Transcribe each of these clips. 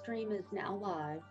stream is now live.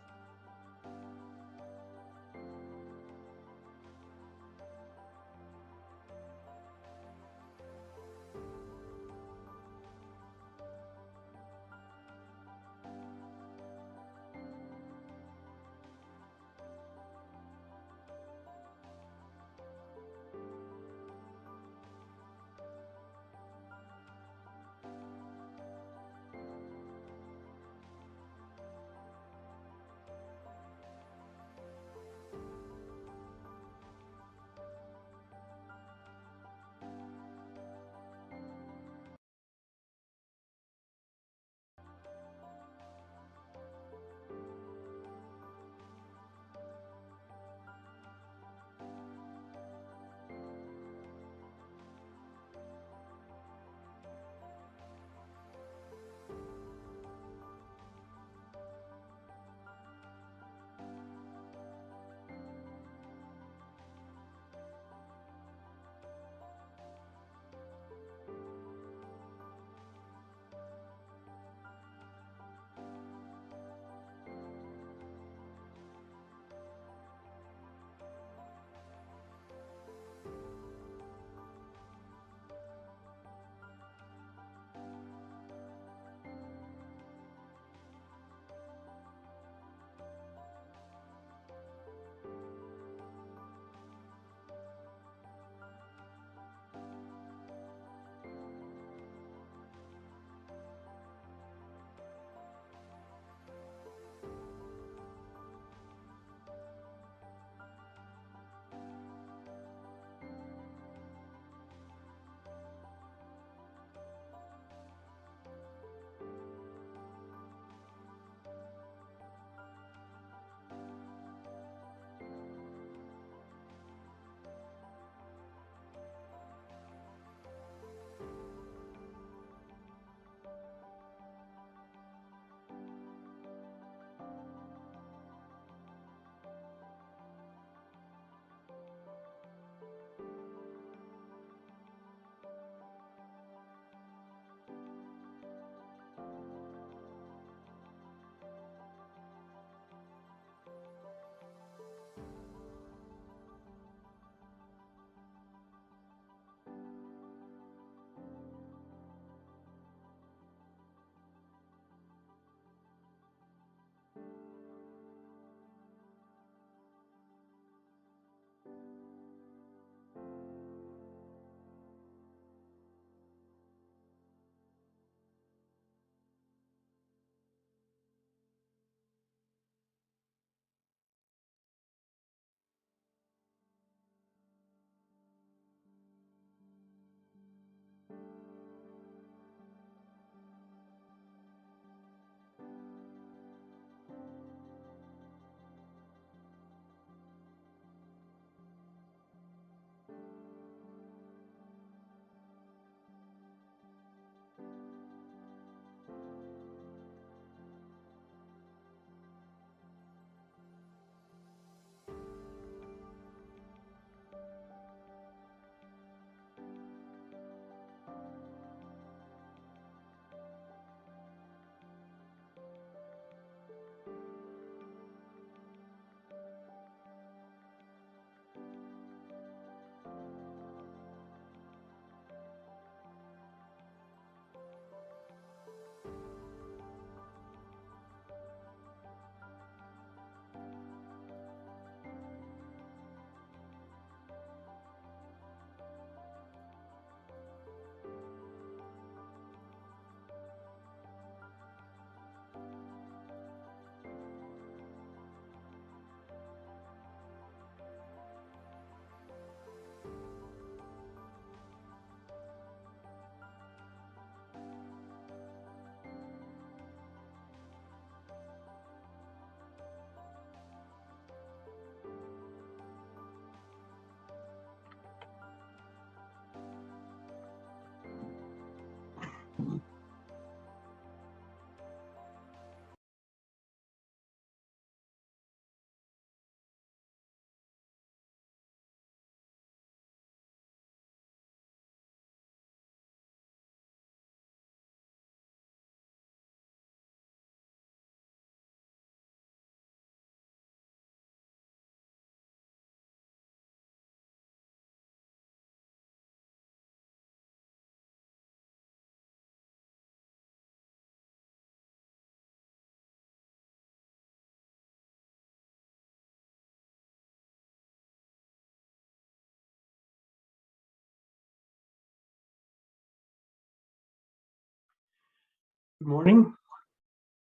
Good morning.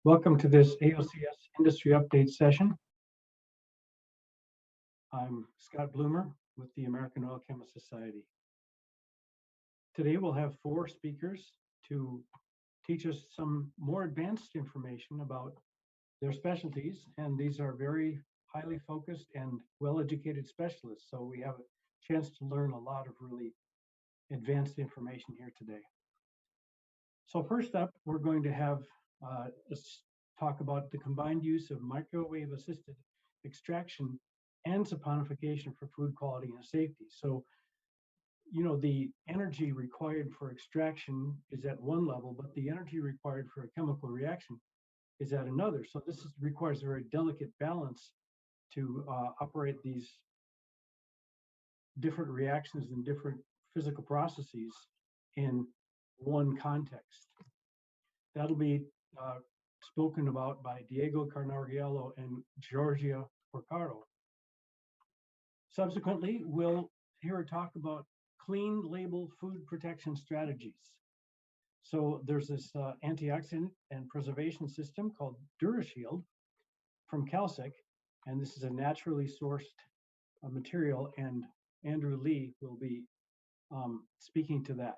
Welcome to this AOCS Industry Update session. I'm Scott Bloomer with the American Oil Chemist Society. Today we'll have 4 speakers to teach us some more advanced information about their specialties, and these are very highly focused and well-educated specialists, so we have a chance to learn a lot of really advanced information here today. So first up, we're going to have let's talk about the combined use of microwave-assisted extraction and saponification for food quality and safety. So, the energy required for extraction is at one level, but the energy required for a chemical reaction is at another. So this requires a very delicate balance to operate these different reactions and different physical processes in one context. That'll be spoken about by Diego Carnargiello and Giorgia Purcaro. Subsequently, we'll hear a talk about clean label food protection strategies. So there's this antioxidant and preservation system called DuraShield from Kalsec, and this is a naturally sourced material, and Andrew Lee will be speaking to that.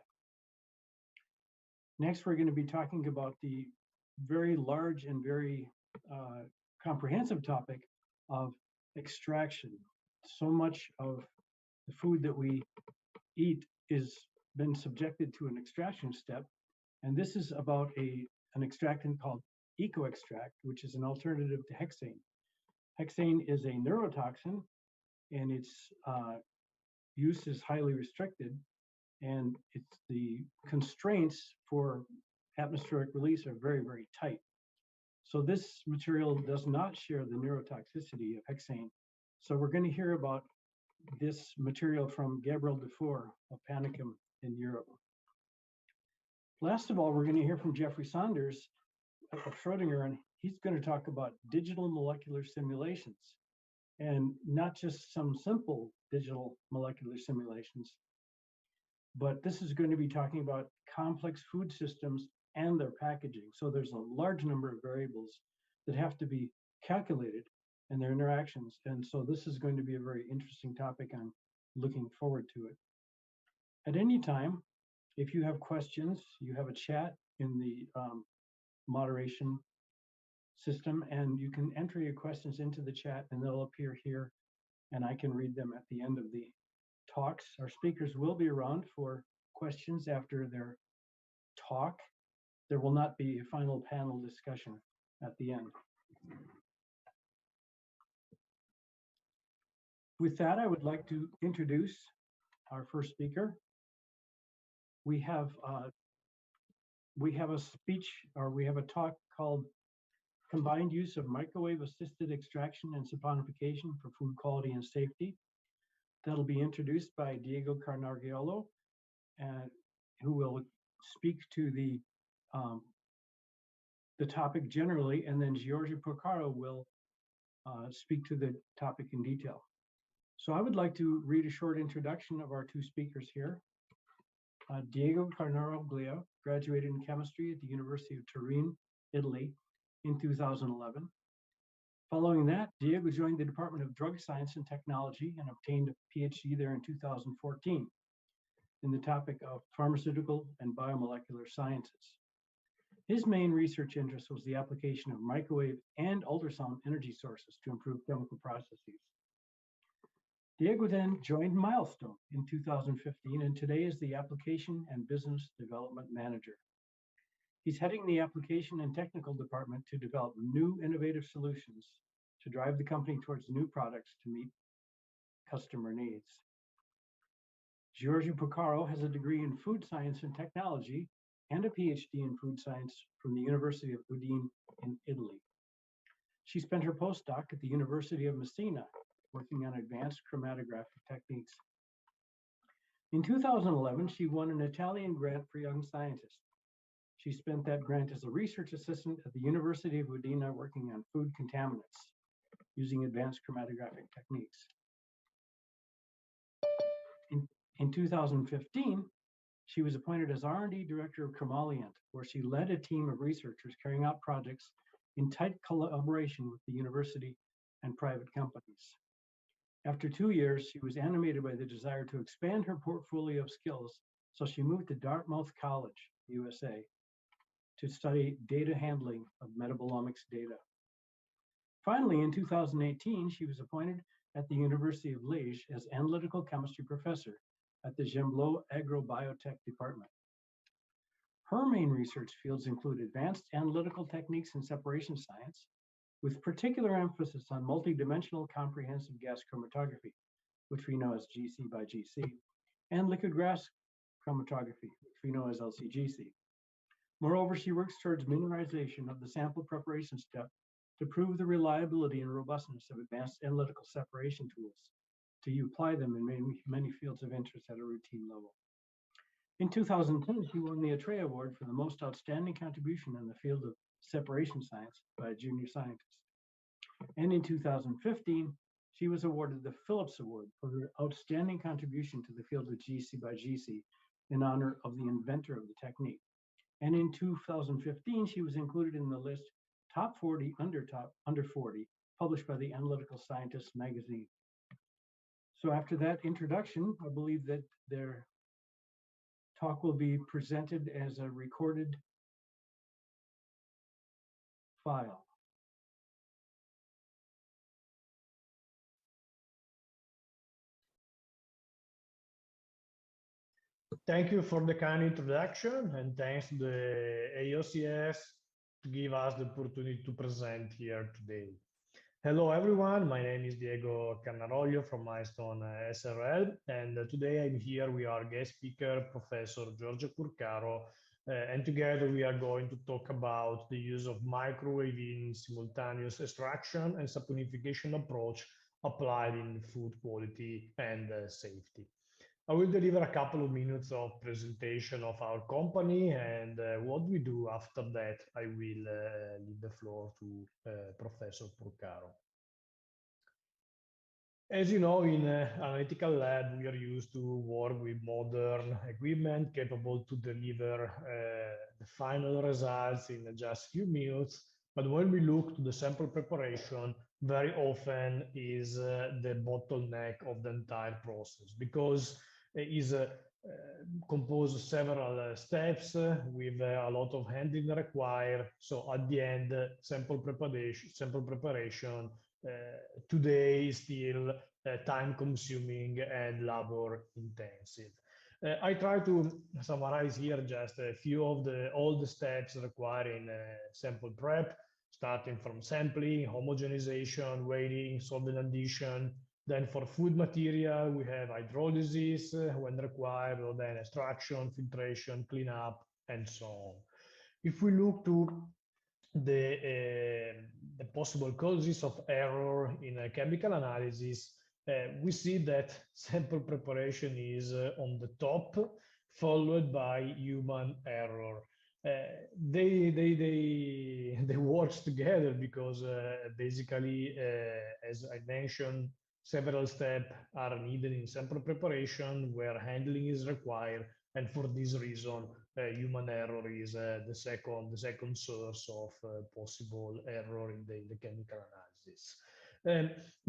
Next, we're going to be talking about the very large and very comprehensive topic of extraction. So much of the food that we eat is been subjected to an extraction step, and this is about an extractant called EcoXtract, which is an alternative to hexane. Hexane is a neurotoxin, and its use is highly restricted, and the constraints for atmospheric release are very, very tight. So this material does not share the neurotoxicity of hexane. So we're going to hear about this material from Gabriel Dufour of Pennakem in Europe. Last of all, we're going to hear from Jeffrey Saunders of Schrödinger, and he's going to talk about digital molecular simulations, and not just some simple digital molecular simulations, but this is going to be talking about complex food systems and their packaging. So there's a large number of variables that have to be calculated and their interactions. And so this is going to be a very interesting topic. I'm looking forward to it. At any time, if you have questions, you have a chat in the moderation system, and you can enter your questions into the chat and they'll appear here, and I can read them at the end of the talks. Our speakers will be around for questions after their talk. There will not be a final panel discussion at the end. With that, I would like to introduce our first speaker. We have a speech, or we have a talk called Combined Use of Microwave-Assisted Extraction and Saponification for Food Quality and Safety. That'll be introduced by Diego Carnargiello, who will speak to the topic generally, and then Giorgia Purcaro will speak to the topic in detail. So I would like to read a short introduction of our 2 speakers here. Diego Carnargiello graduated in chemistry at the University of Turin, Italy in 2011. Following that, Diego joined the Department of Drug Science and Technology and obtained a PhD there in 2014 in the topic of pharmaceutical and biomolecular sciences. His main research interest was the application of microwave and ultrasound energy sources to improve chemical processes. Diego then joined Milestone in 2015, and today is the Application and Business Development Manager. He's heading the application and technical department to develop new innovative solutions to drive the company towards new products to meet customer needs. Giorgia Purcaro has a degree in food science and technology and a PhD in food science from the University of Udine in Italy. She spent her postdoc at the University of Messina working on advanced chromatographic techniques. In 2011, she won an Italian grant for young scientists. She spent that grant as a research assistant at the University of Udine working on food contaminants using advanced chromatographic techniques. In 2015, She was appointed as R&D Director of Chromalient, where she led a team of researchers carrying out projects in tight collaboration with the university and private companies. After 2 years, she was animated by the desire to expand her portfolio of skills, so she moved to Dartmouth College, USA, to study data handling of metabolomics data. Finally, in 2018, she was appointed at the University of Liege as Analytical Chemistry Professor at the Gembloux Agro-Bio Tech department. Her main research fields include advanced analytical techniques in separation science, with particular emphasis on multidimensional comprehensive gas chromatography, which we know as GC by GC, and liquid gas chromatography, which we know as LC-GC. Moreover, she works towards miniaturization of the sample preparation step to prove the reliability and robustness of advanced analytical separation tools, to apply them in many fields of interest at a routine level. In 2010, she won the Atrea Award for the most outstanding contribution in the field of separation science by a junior scientist. And in 2015, she was awarded the Phillips Award for her outstanding contribution to the field of GC by GC in honor of the inventor of the technique. And in 2015, she was included in the list Top 40 Under 40, published by the Analytical Scientist magazine. So after that introduction, I believe that their talk will be presented as a recorded file. Thank you for the kind introduction, and thanks to the AOCS to give us the opportunity to present here today. Hello everyone, my name is Diego Carnarolio from Milestone SRL, and today I'm here with our guest speaker, Professor Giorgia Purcaro, and together we are going to talk about the use of microwave in simultaneous extraction and saponification approach applied in food quality and safety. I will deliver a couple of minutes of presentation of our company and what we do. After that, I will leave the floor to Professor Purcaro. As you know, in an analytical lab, we are used to work with modern equipment capable to deliver the final results in just a few minutes. But when we look to the sample preparation, very often is the bottleneck of the entire process, because it is composed of several steps with a lot of handling required. So at the end, sample preparation today is still time-consuming and labor-intensive. I try to summarize here just a few of all the steps required in sample prep, starting from sampling, homogenization, weighting, solvent addition. Then for food material, we have hydrolysis when required, or then extraction, filtration, cleanup, and so on. If we look to the possible causes of error in a chemical analysis, we see that sample preparation is on the top, followed by human error. They work together because basically, as I mentioned, several steps are needed in sample preparation where handling is required, and for this reason, human error is the second source of possible error in the chemical analysis.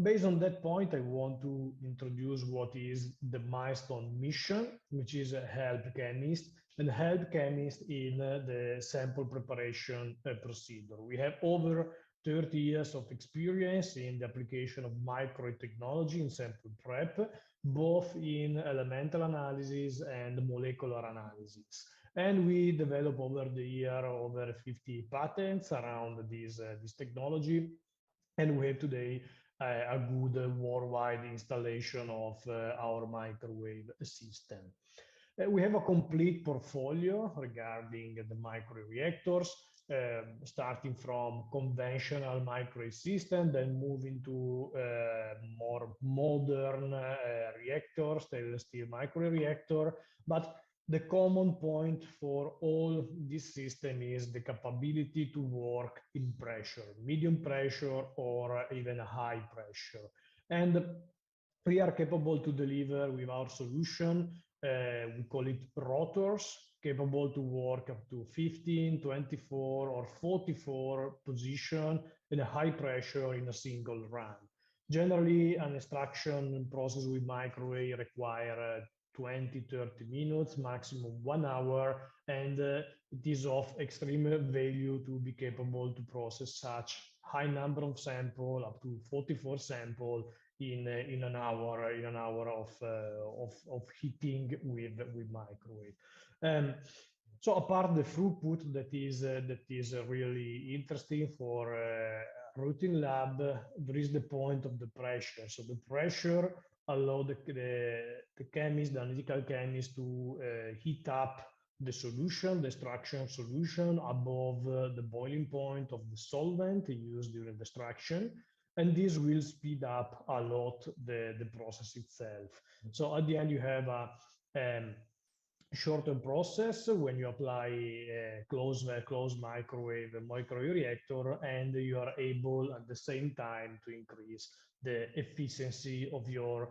Based on that point, I want to introduce what is the Milestone mission, which is a help chemist and help chemist in the sample preparation procedure. We have over 30 years of experience in the application of microwave technology in sample prep, both in elemental analysis and molecular analysis. And we developed over the year over 50 patents around this technology. And we have today a good worldwide installation of our microwave system. We have a complete portfolio regarding the microwave reactors, starting from conventional microwave system, then moving to more modern reactors, stainless steel microwave reactor. But the common point for all this system is the capability to work in pressure, medium pressure or even high pressure. And we are capable to deliver with our solution we call it rotors, capable to work up to 15, 24, or 44 position in a high pressure in a single run. Generally, an extraction process with microwave require 20, 30 minutes, maximum 1 hour, and it is of extreme value to be capable to process such high number of sample, up to 44 sample in an hour of heating with microwave. So apart the throughput that is really interesting for routine lab, there is the point of the pressure. So the pressure allow the chemist, the analytical chemist, to heat up the solution, the extraction solution above the boiling point of the solvent used during the extraction. And this will speed up a lot the process itself. So at the end, you have a shorter process when you apply a closed microwave reactor, and you are able at the same time to increase the efficiency of your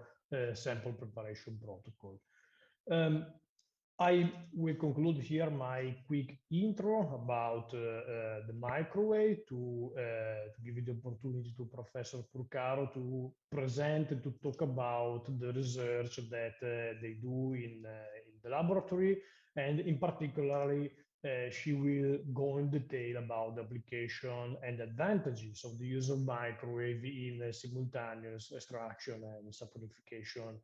sample preparation protocol. I will conclude here my quick intro about the microwave to give you the opportunity to Professor Purcaro to present and to talk about the research that they do in the laboratory, and in particularly she will go in detail about the application and advantages of the use of microwave in simultaneous extraction and saponification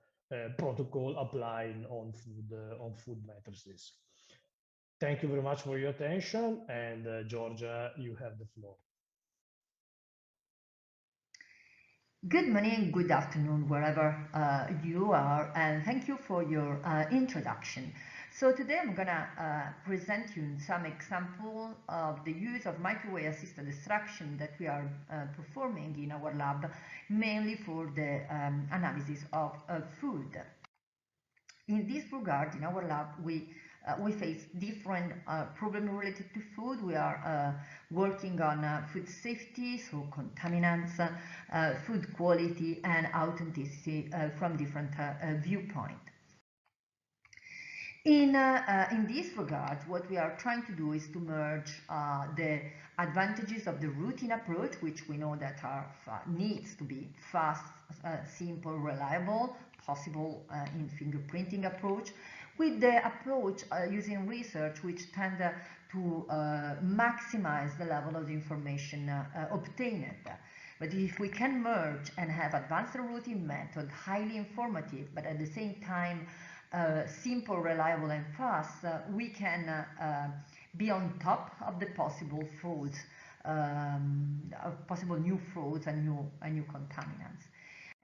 protocol applying on food matrices. Thank you very much for your attention, and Giorgia, you have the floor. Good morning, good afternoon, wherever you are, and thank you for your introduction. So today I'm gonna present you some example of the use of microwave-assisted extraction that we are performing in our lab, mainly for the analysis of food. In this regard, in our lab, we face different problems related to food. We are working on food safety, so contaminants, food quality, and authenticity from different viewpoints. In this regard, what we are trying to do is to merge the advantages of the routine approach, which we know that needs to be fast, simple, reliable, possible in fingerprinting approach, with the approach using research which tend to maximize the level of the information obtained. But if we can merge and have advanced routine method, highly informative, but at the same time simple, reliable, and fast, we can be on top of the possible frauds, possible new frauds and new contaminants.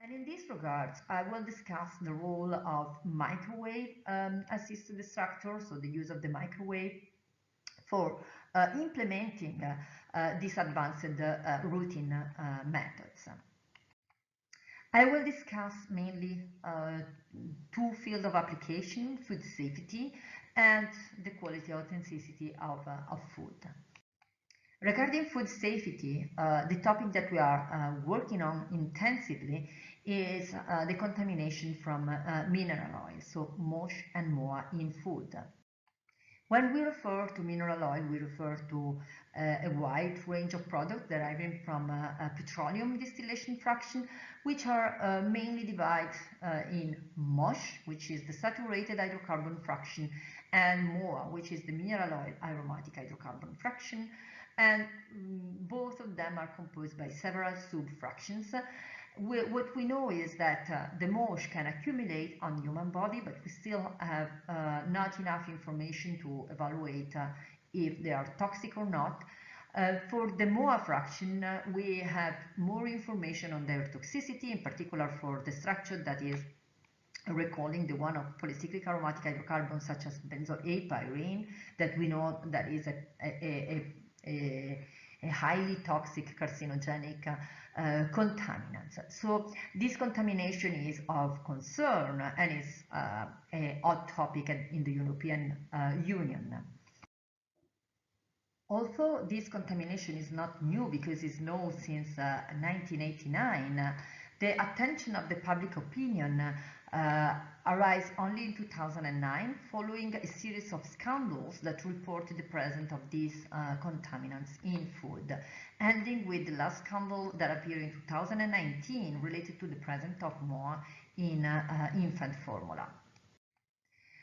And in this regard, I will discuss the role of microwave assisted extractor, so the use of the microwave for implementing these advanced routine methods. I will discuss mainly two fields of application: food safety and the quality authenticity of food. Regarding food safety, the topic that we are working on intensively is the contamination from mineral oil, so MOSH and MOA in food. When we refer to mineral oil, we refer to a wide range of products deriving from petroleum distillation fraction, which are mainly divided in MOSH, which is the saturated hydrocarbon fraction, and MOA, which is the mineral oil aromatic hydrocarbon fraction. And both of them are composed by several sub-fractions. What we know is that the MOSH can accumulate on human body, but we still have not enough information to evaluate if they are toxic or not. For the MOA fraction, we have more information on their toxicity, in particular for the structure that is recalling the one of polycyclic aromatic hydrocarbons such as benzoylpyrene, that we know that is a highly toxic carcinogenic contaminants. So this contamination is of concern and is a hot topic in the European Union. Although this contamination is not new because it's known since 1989, the attention of the public opinion arise only in 2009 following a series of scandals that reported the presence of these contaminants in food, ending with the last scandal that appeared in 2019 related to the presence of MOA in infant formula.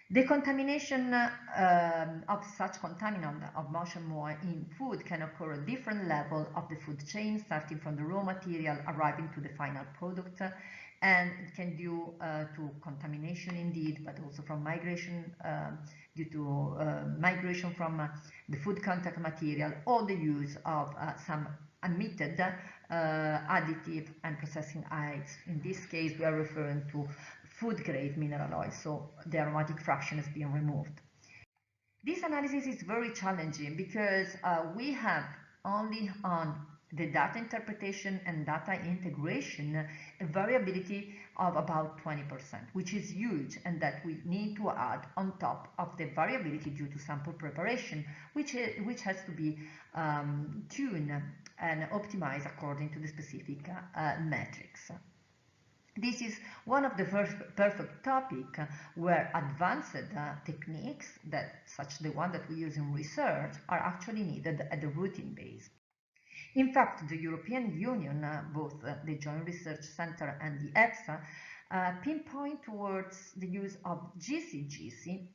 The contamination of such contaminant of motion MOA in food can occur at different levels of the food chain, starting from the raw material arriving to the final product, and it can due to contamination indeed, but also from migration due to migration from the food contact material, or the use of some emitted additive and processing aids. In this case, we are referring to food grade mineral oil, so the aromatic fraction is being removed. This analysis is very challenging because we have only on the data interpretation and data integration a variability of about 20%, which is huge, and that we need to add on top of the variability due to sample preparation, which has to be tuned and optimized according to the specific metrics. This is one of the perfect topic where advanced techniques, such the one that we use in research, are actually needed at the routine base. In fact, the European Union, both the Joint Research Centre and the EFSA, pinpoint towards the use of GC-GC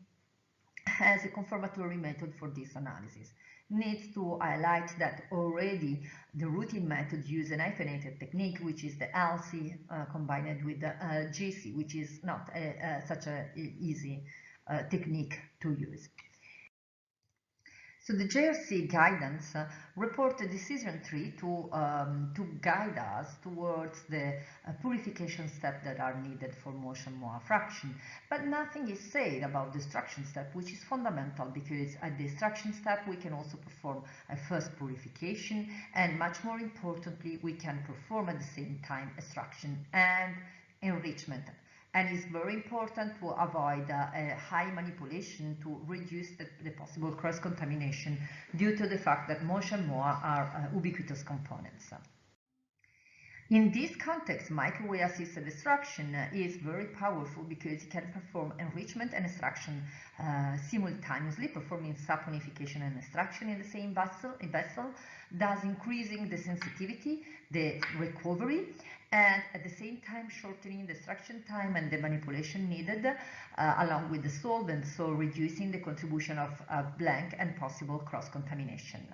as a confirmatory method for this analysis. Needs to highlight that already the routine method uses an hyphenated technique, which is the LC combined with the GC, which is not such an easy technique to use. So the JRC guidance reported decision 3 to guide us towards the purification steps that are needed for motion MOA fraction. But nothing is said about the extraction step, which is fundamental, because at the extraction step we can also perform a first purification, and much more importantly, we can perform at the same time extraction and enrichment. And it's very important to avoid a high manipulation to reduce the possible cross-contamination due to the fact that motion MOA are ubiquitous components. In this context, microwave-assisted extraction is very powerful because it can perform enrichment and extraction simultaneously, performing saponification and extraction in the same vessel, thus increasing the sensitivity, the recovery, and at the same time shortening the extraction time and the manipulation needed along with the solvent, so reducing the contribution of blank and possible cross-contamination.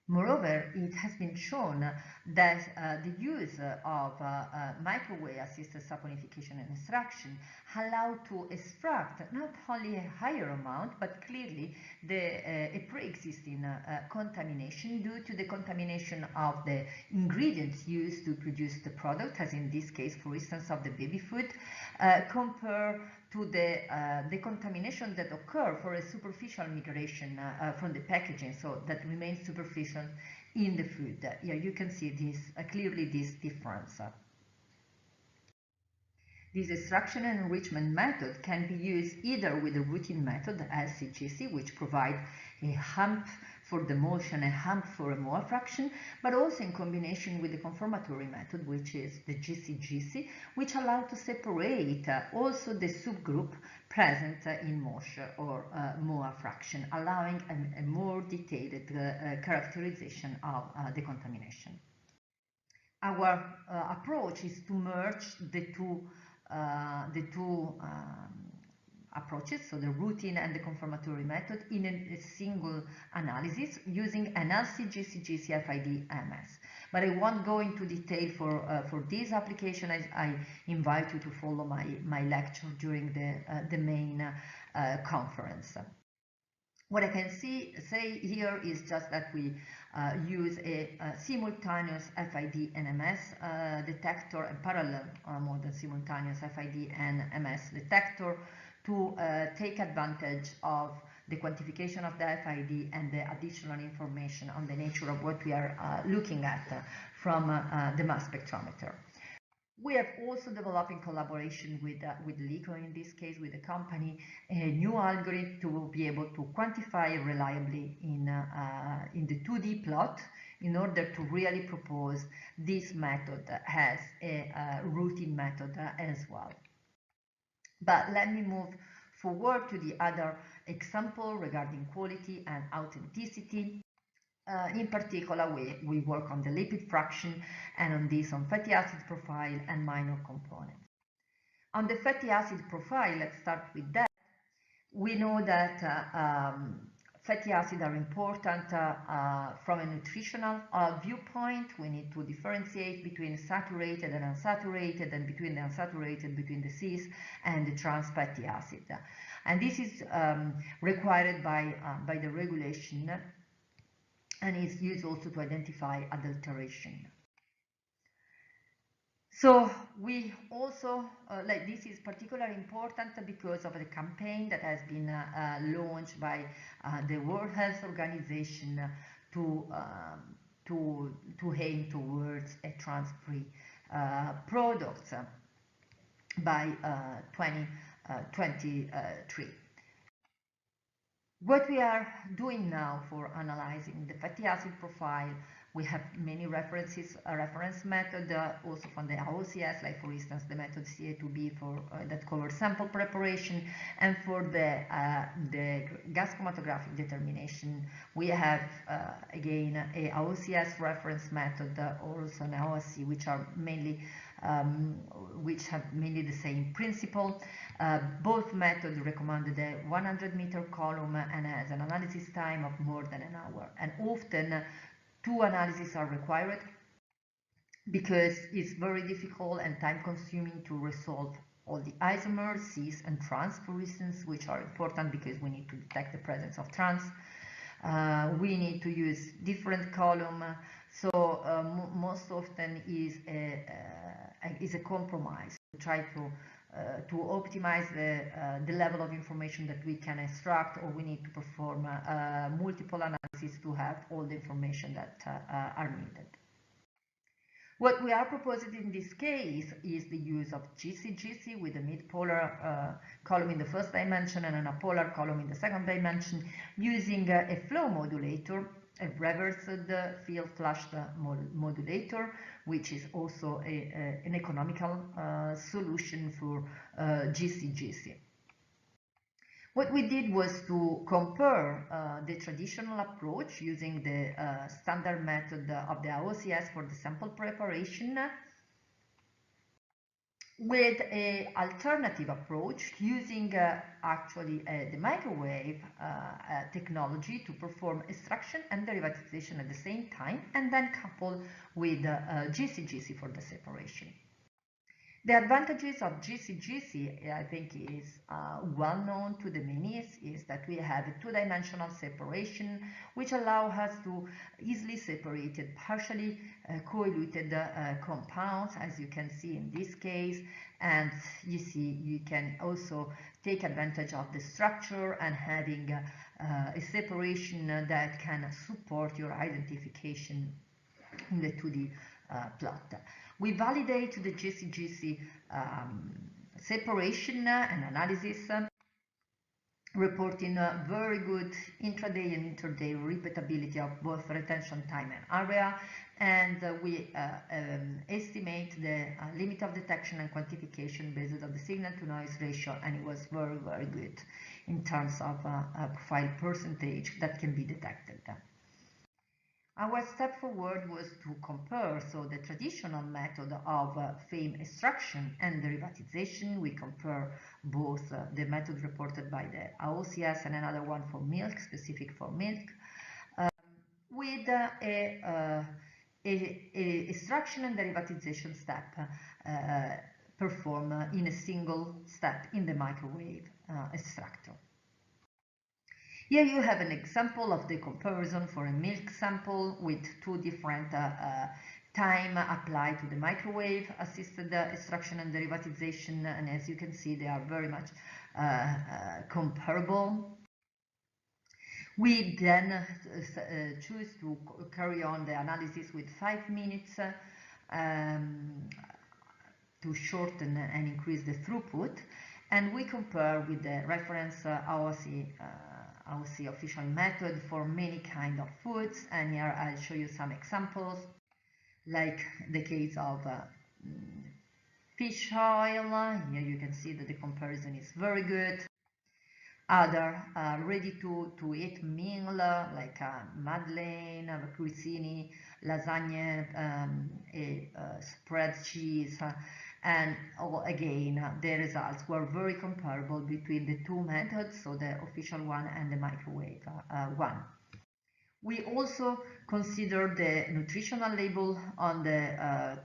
Moreover, it has been shown that the use of microwave-assisted saponification and extraction allow to extract not only a higher amount, but clearly a pre-existing contamination due to the contamination of the ingredients used to produce the product, as in this case, for instance, of the baby food, compared to the contamination that occur for a superficial migration from the packaging, so that remains superficial in the food. Here you can see this clearly this difference. This extraction and enrichment method can be used either with the routine method, LC-GC, which provides a hump for the motion, a hump for a MOA fraction, but also in combination with the confirmatory method, which is the GC-GC, which allows to separate also the subgroup present in MOSH or MOA fraction, allowing a more detailed characterization of the contamination. Our approach is to merge the two approaches, so the routine and the confirmatory method, in a single analysis using an LC-GC-GC FID-MS. But I won't go into detail for this application. I invite you to follow my lecture during the main conference. What I can say here is just that we use a simultaneous FID and MS detector, a parallel more than simultaneous FID and MS detector, to take advantage of the quantification of the FID and the additional information on the nature of what we are looking at from the mass spectrometer. We have also developed in collaboration with Liege, in this case with the company, a new algorithm to be able to quantify reliably in the 2D plot in order to really propose this method as a routine method as well. But let me move forward to the other example regarding quality and authenticity. In particular, we work on the lipid fraction and on this on fatty acid profile and minor components. On the fatty acid profile, let's start with that. We know that fatty acids are important from a nutritional viewpoint. We need to differentiate between saturated and unsaturated, and between the unsaturated, between the cis and the trans fatty acid. And this is required by the regulation, and is used also to identify adulteration. So we also, this is particularly important because of the campaign that has been launched by the World Health Organization to aim towards a trans-free products by 2023. What we are doing now for analyzing the fatty acid profile, we have many references, a reference method also from the AOCS, like for instance the method CA2B that covers sample preparation, and for the gas chromatographic determination, we have again a AOCS reference method, also an AOC, which are mainly which have mainly the same principle. Both methods recommended a 100-meter column and has an analysis time of more than an hour, and often two analyses are required because it's very difficult and time-consuming to resolve all the isomers, cis and trans, for instance, which are important because we need to detect the presence of trans. We need to use different column, so most often is a compromise to try to optimize the level of information that we can extract, or we need to perform multiple analyses to have all the information that are needed. What we are proposing in this case is the use of GC-GC with a mid-polar column in the first dimension and an apolar column in the second dimension, using a flow modulator, a reversed field flushed modulator, which is also an economical solution for GC-GC. What we did was to compare the traditional approach using the standard method of the AOCS for the sample preparation with an alternative approach using actually the microwave technology to perform extraction and derivatization at the same time, and then couple with GC-GC for the separation. The advantages of GC-GC, I think, is well known to the many, is that we have a two-dimensional separation, which allows us to easily separate partially coeluted compounds, as you can see in this case, and you see you can also take advantage of the structure and having a separation that can support your identification in the 2D plot. We validate the GC-GC separation and analysis, reporting very good intraday and interday repeatability of both retention time and area, and we estimate the limit of detection and quantification based on the signal-to-noise ratio, and it was very, very good in terms of profile percentage that can be detected. Our step forward was to compare, so the traditional method of FAME extraction and derivatization. We compare both the method reported by the AOCS and another one for milk, specific for milk, with a extraction and derivatization step performed in a single step in the microwave extractor. Here you have an example of the comparison for a milk sample with two different time applied to the microwave assisted extraction and derivatization, and as you can see they are very much comparable. We then choose to carry on the analysis with 5 minutes to shorten and increase the throughput, and we compare with the reference AOC I would say, official method for many kind of foods. And here I'll show you some examples, like the case of fish oil. Here you can see that the comparison is very good. Other ready-to-eat meal like madeleine, grissini, lasagne, spread cheese, and again the results were very comparable between the two methods, so the official one and the microwave one. We also consider the nutritional label on the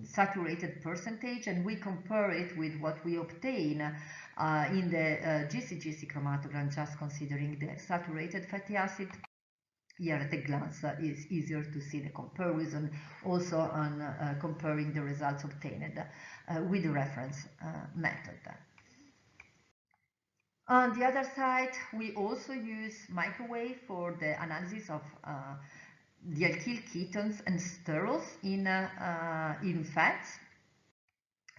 saturated percentage, and we compare it with what we obtain in the GC chromatogram, just considering the saturated fatty acid. Here at a glance is easier to see the comparison, also on comparing the results obtained with the reference method. On the other side, we also use microwave for the analysis of the alkyl ketones and sterols in fats.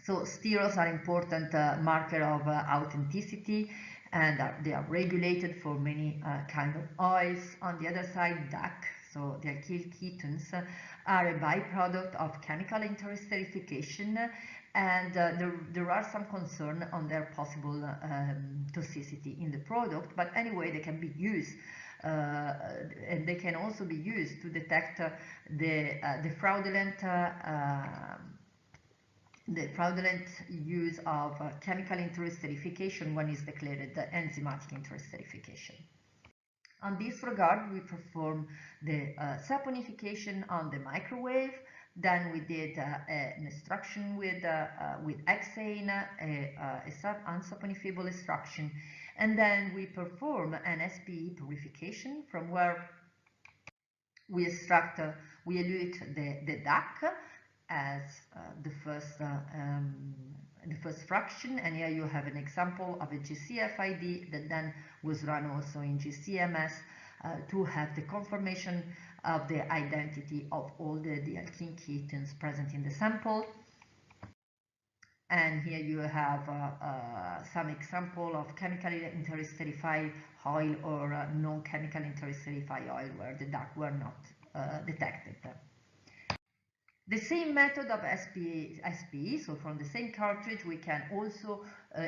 So sterols are important marker of authenticity, and they are regulated for many kind of oils. On the other side, DAC, so the alkyl ketones, are a byproduct of chemical interesterification, and there are some concern on their possible toxicity in the product, but anyway they can be used, and they can also be used to detect the fraudulent use of chemical interesterification when it's declared enzymatic interesterification. On this regard, we perform the saponification on the microwave. Then we did an extraction with hexane, unsaponifiable extraction, and then we perform an SPE purification, from where we extract, we elute the DAC as the first fraction, and here you have an example of a GCFID that then was run also in GCMS to have the confirmation of the identity of all the alkyl ketones present in the sample. And here you have some example of chemically interesterified oil or non-chemical interesterified oil where the DAC were not detected. The same method of SPE, so from the same cartridge we can also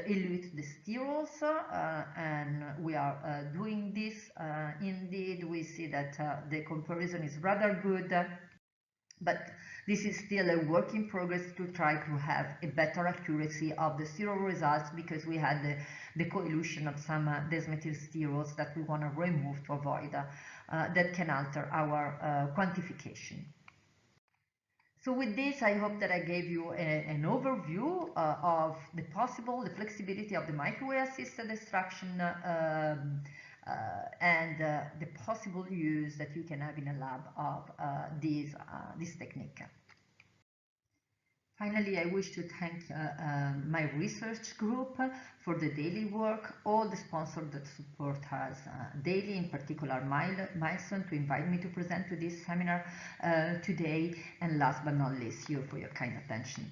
elute the sterols, and we are doing this. Indeed, we see that the comparison is rather good, but this is still a work in progress to try to have a better accuracy of the sterol results, because we had the coelution of some desmethyl sterols that we want to remove to avoid that can alter our quantification. So with this, I hope that I gave you an overview of the flexibility of the microwave-assisted extraction and the possible use that you can have in a lab of this technique. Finally, I wish to thank my research group for the daily work, all the sponsors that support us daily, in particular Milestone, to invite me to present to this seminar today, and last but not least, you for your kind attention.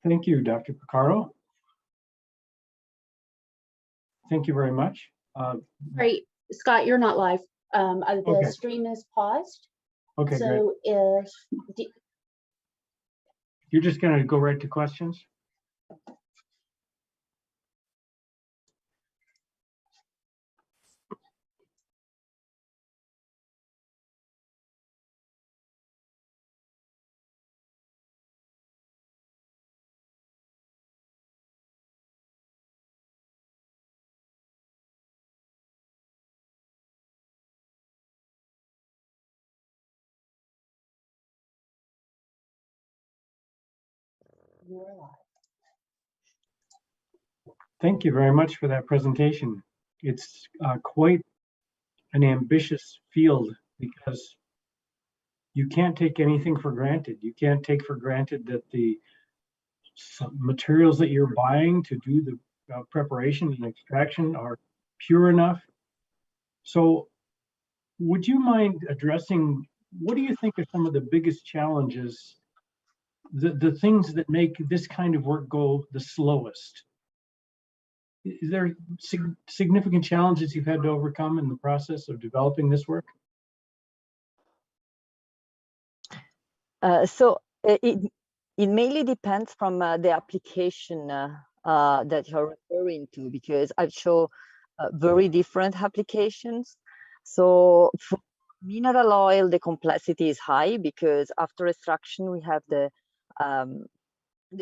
Thank you, Dr. Purcaro. Thank you very much. Great, Scott, you're not live. The stream is paused. Okay, so great. You're just going to go right to questions? You're live. Thank you very much for that presentation. It's quite an ambitious field, because you can't take anything for granted. You can't take for granted that the materials that you're buying to do the preparation and extraction are pure enough. So would you mind addressing what do you think are some of the biggest challenges, the things that make this kind of work go the slowest? Is there significant challenges you've had to overcome in the process of developing this work? So it mainly depends from the application that you're referring to, because I've shown very different applications. So for mineral oil, the complexity is high because after extraction, we have the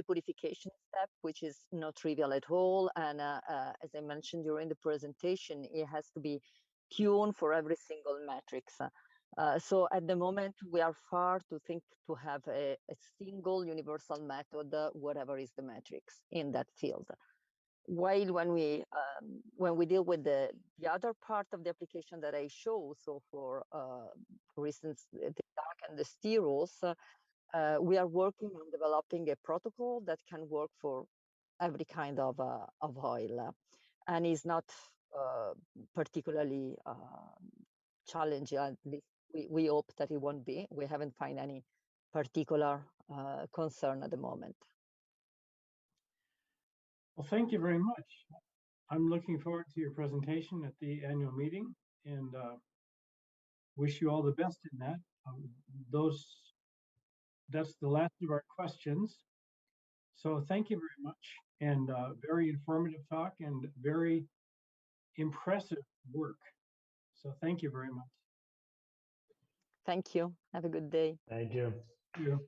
purification step, which is not trivial at all. And as I mentioned during the presentation, it has to be tuned for every single matrix. So at the moment, we are far to think to have a single universal method, whatever is the matrix in that field. While when we deal with the other part of the application that I show, so for instance, the dark and the sterols, we are working on developing a protocol that can work for every kind of oil, and is not particularly challenging. At least we hope that it won't be. We haven't found any particular concern at the moment. Well, thank you very much. I'm looking forward to your presentation at the annual meeting, and wish you all the best in that. That's the last of our questions. So thank you very much, and very informative talk and very impressive work. So thank you very much. Thank you. Have a good day. Thank you. Thank you.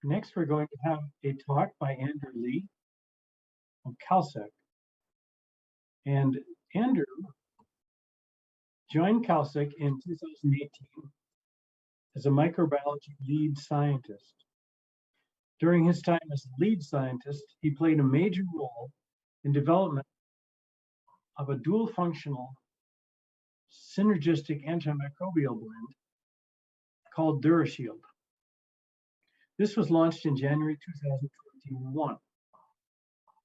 Next, we're going to have a talk by Andrew Lee of Kalsec. And Andrew joined Kalsec in 2018 as a microbiology lead scientist. During his time as lead scientist, he played a major role in development of a dual functional synergistic antimicrobial blend called DuraShield. This was launched in January 2021.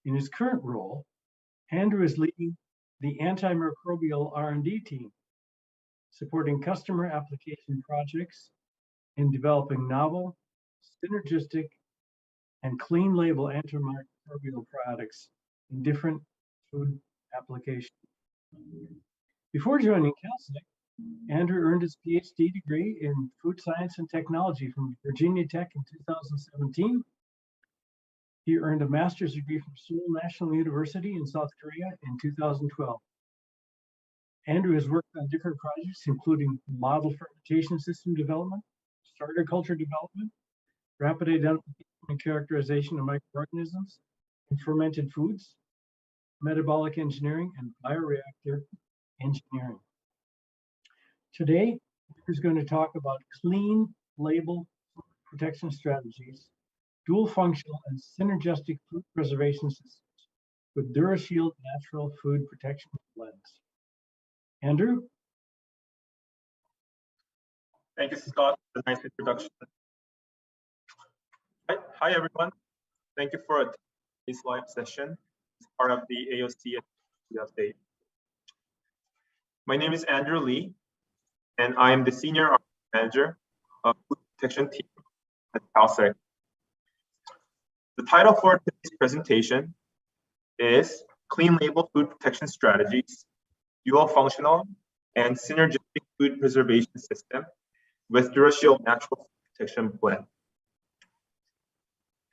In his current role, Andrew is leading the antimicrobial R&D team, supporting customer application projects in developing novel, synergistic, and clean label antimicrobial products in different food applications. Before joining Kalsec, Andrew earned his PhD degree in food science and technology from Virginia Tech in 2017. He earned a master's degree from Seoul National University in South Korea in 2012. Andrew has worked on different projects, including model fermentation system development, starter culture development, rapid identification and characterization of microorganisms in fermented foods, metabolic engineering, and bioreactor engineering. Today, he's going to talk about clean label protection strategies, dual functional and synergistic food preservation systems with DuraShield natural food protection blends. Andrew? Thank you, Scott, for the nice introduction. Hi, everyone. Thank you for this live session as part of the AOCS update. My name is Andrew Lee, and I am the Senior R&D Manager of Food Protection Team at Kalsec. The title for today's presentation is Clean Label Food Protection Strategies, Dual Functional and Synergistic Food Preservation System with DuraShield Natural Food Protection Blend.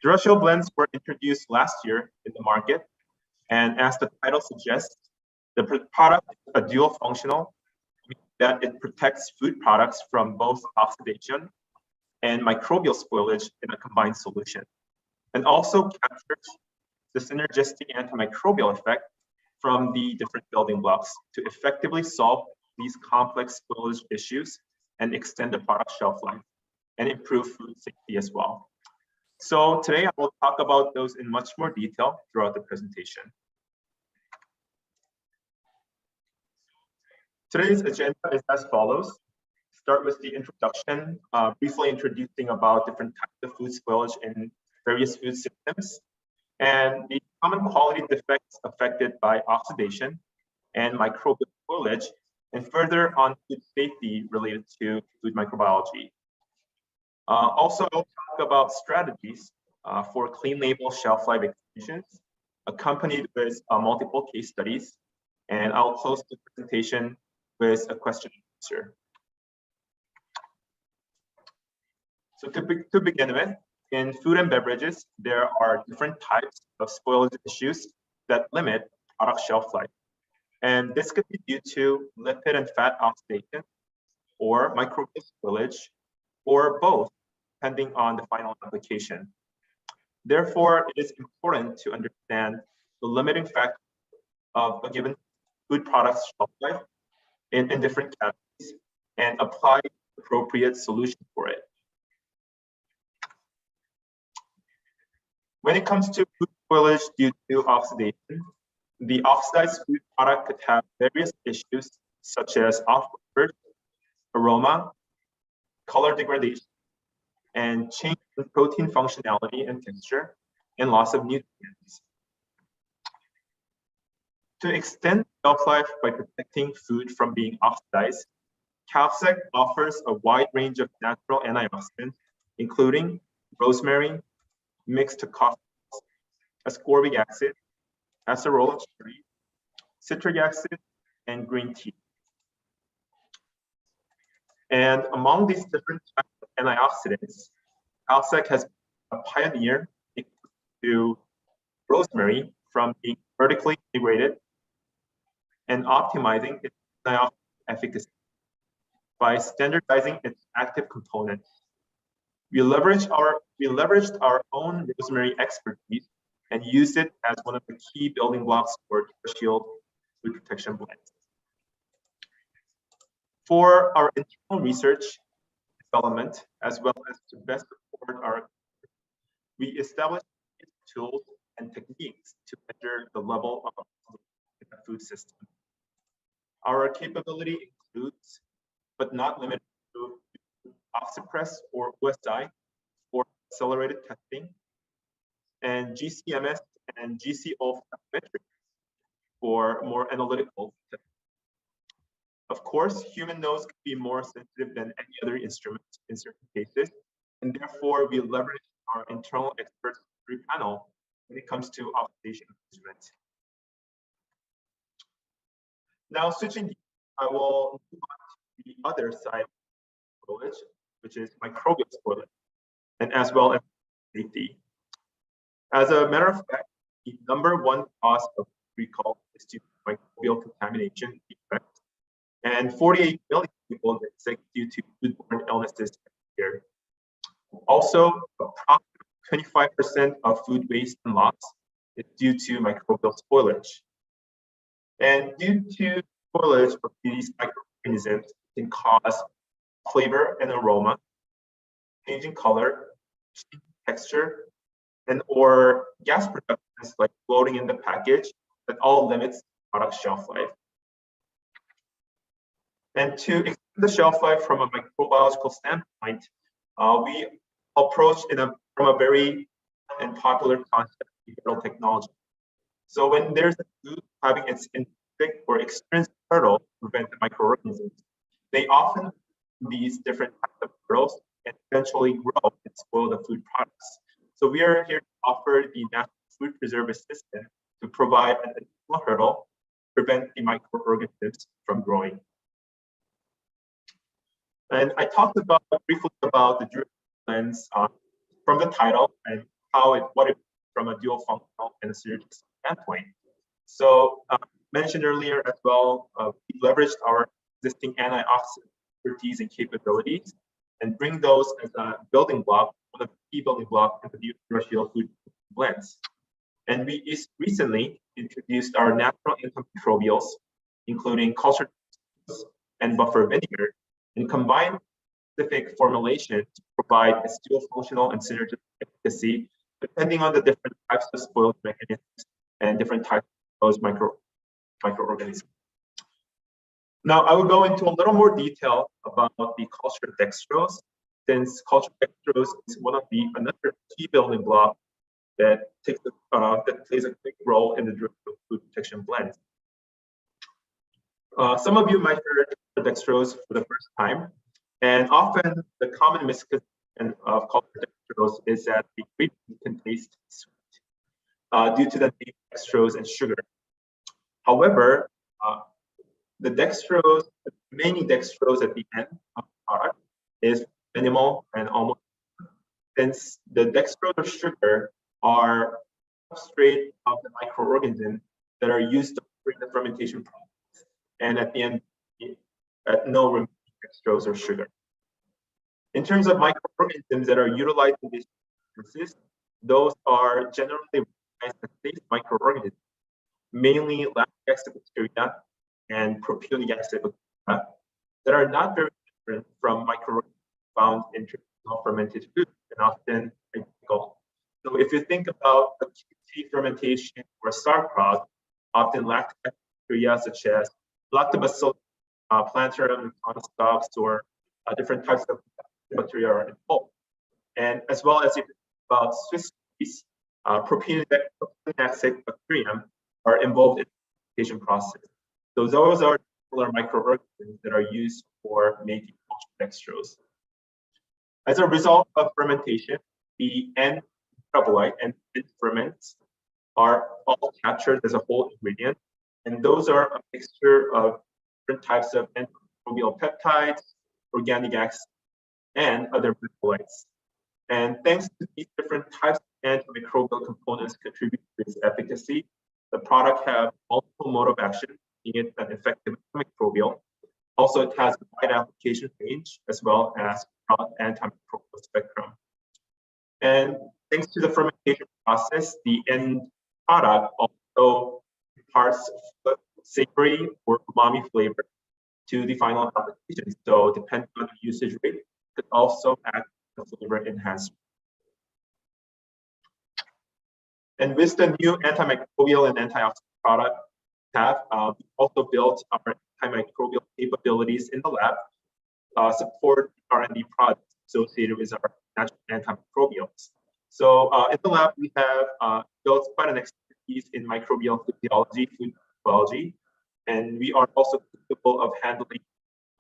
DuraShield blends were introduced last year in the market, and as the title suggests, the product is a dual functional, that it protects food products from both oxidation and microbial spoilage in a combined solution, and also captures the synergistic antimicrobial effect from the different building blocks to effectively solve these complex spoilage issues and extend the product shelf life and improve food safety as well. So today I will talk about those in much more detail throughout the presentation. Today's agenda is as follows. Start with the introduction, briefly introducing about different types of food spoilage in various food systems, and the common quality defects affected by oxidation and microbial spoilage, and further on food safety related to food microbiology. Also, I'll talk about strategies for clean label shelf life extensions, accompanied with multiple case studies, and I'll close the presentation with a question and answer. So to begin with, in food and beverages, there are different types of spoilage issues that limit product shelf life. And this could be due to lipid and fat oxidation, or microbial spoilage, or both, depending on the final application. Therefore, it is important to understand the limiting factor of a given food product's shelf life in different categories and apply appropriate solution for it. When it comes to food spoilage due to oxidation, the oxidized food product could have various issues such as off-flavor, aroma, color degradation, and change in protein functionality and texture, and loss of nutrients. To extend shelf life by protecting food from being oxidized, Kalsec offers a wide range of natural antioxidants, including rosemary, mixed coffee, ascorbic acid, acerola cherry, citric acid, and green tea. And among these different types of antioxidants, Kalsec has been a pioneer to rosemary from being vertically integrated and optimizing its antioxidant efficacy by standardizing its active components. We leveraged our own rosemary expertise and used it as one of the key building blocks for DuraShield food protection blends. For our internal research development, as well as to best support our, we established tools and techniques to measure the level of in the food system. Our capability includes, but not limited to, OxyPress or OSI for accelerated testing, and GCMS and GCO metrics for more analytical testing. Of course, human nose can be more sensitive than any other instrument in certain cases, and therefore we leverage our internal experts panel when it comes to oxidation management. Now, switching, I will move on to the other side of spoilage, which is microbial spoilage, and as well as safety. As a matter of fact, the #1 cause of recall is due to microbial contamination defect, and 48 million people get sick due to foodborne illnesses every year. Also, approximately 25% of food waste and loss is due to microbial spoilage. And due to spoilage of these microorganisms, it can cause flavor and aroma, changing color, texture, and or gas productions like floating in the package that all limits product shelf life. And to extend the shelf life from a microbiological standpoint, we approach from a very and popular concept, hurdle technology. So when there's a food having its intrinsic or extrinsic hurdle to prevent the these different types of growth and eventually grow and spoil the food products. So we are here to offer the natural food preservative system to provide an additional hurdle to prevent the microorganisms from growing. And I talked briefly about the DuraShield lens from the title and what it from a dual functional and a synergistic standpoint. So mentioned earlier as well, we leveraged our existing antioxidant expertise and capabilities and bring those as a building block, one of the key building blocks in the new DuraShield food blends. And we recently introduced our natural antimicrobials, including Kalsec and buffer vinegar, and combined specific formulation to provide a dual functional and synergistic efficacy depending on the different types of spoilage mechanisms and different types of those microorganisms. Now, I will go into a little more detail about the cultured dextrose, since cultured dextrose is one of another key building block that plays a big role in the DuraShield food protection blend. Some of you might heard dextrose for the first time, and often the common misconception of cultured dextrose is that the ingredient can taste sweet due to the name dextrose and sugar. However, the dextrose, remaining dextrose at the end of the product is minimal and almost, since the dextrose or sugar are substrate of the microorganisms that are used during the fermentation process, and at the end, no remaining dextrose or sugar. In terms of microorganisms that are utilized in these processes, those are generally recognized as safe microorganisms, mainly lactic acid bacteria and propionic acid bacteria that are not very different from microorganisms found in traditional fermented foods and often identical. So if you think about a QC fermentation or sauerkraut, often lactic acid bacteria such as Lactobacillus plantarum stocks or different types of bacteria are involved. And as well as if you think about Swiss cheese, propionic acid bacteria are involved in the fermentation process. So those are similar microorganisms that are used for making dextrose. As a result of fermentation, the end metabolite and end ferments are all captured as a whole ingredient, and those are a mixture of different types of antimicrobial peptides, organic acids, and other metabolites. And thanks to these different types of antimicrobial components contribute to its efficacy, the product has multiple mode of action, making it an effective antimicrobial. Also, it has a wide application range as well as broad antimicrobial spectrum. And thanks to the fermentation process, the end product also imparts savory or umami flavor to the final application. So depending on the usage rate, it could also act as a flavor enhancer. And with the new antimicrobial and antioxidant product we also built our antimicrobial capabilities in the lab, support R&D projects associated with our natural antimicrobials. So in the lab, we have built quite an expertise in microbial physiology, food biology, and we are also capable of handling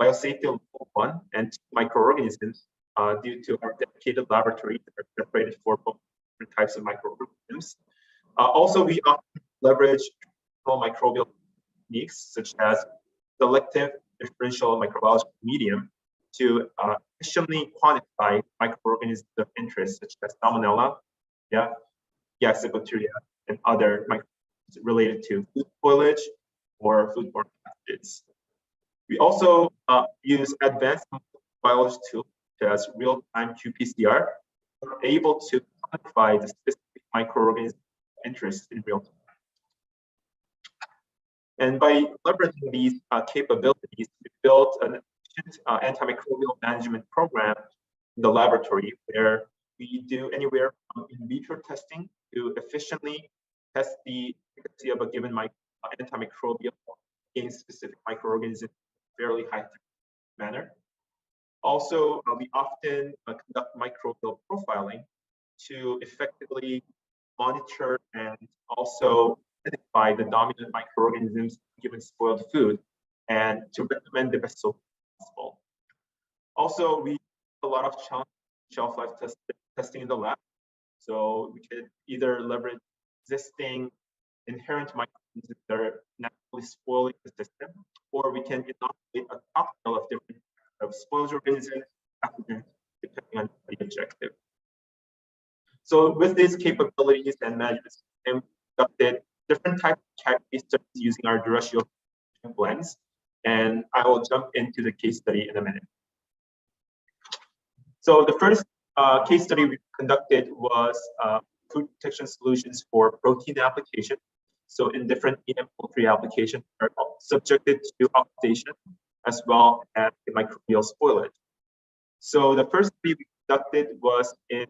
biosafety level 1 and 2 microorganisms due to our dedicated laboratory that are separated for both different types of microorganisms. Also, we often leverage microbial techniques such as selective differential microbiological medium to efficiently quantify microorganisms of interest such as Salmonella, acid bacteria, and other microorganisms related to food spoilage or foodborne pathogens. We also use advanced biology tools such as real-time qPCR, able to quantify the specific microorganism of interest in real time. And by leveraging these capabilities, we built an efficient antimicrobial management program in the laboratory where we do anywhere from in vitro testing to efficiently test the efficacy of a given antimicrobial against specific microorganisms in a fairly high manner. Also, we often conduct microbial profiling to effectively monitor and also identify the dominant microorganisms given spoiled food and to recommend the best solution possible. Also, we do a lot of shelf life testing in the lab. So we could either leverage existing inherent microorganisms that are naturally spoiling the system, or we can inoculate a cocktail of different spoilage organisms, pathogens, depending on the objective. So with these capabilities and management system, we conducted different types of case studies using our DuraShield blends, and I will jump into the case study in a minute. So the first case study we conducted was food protection solutions for protein application. So in different EM poultry applications are subjected to oxidation as well as the microbial spoilage. So the first study we conducted was in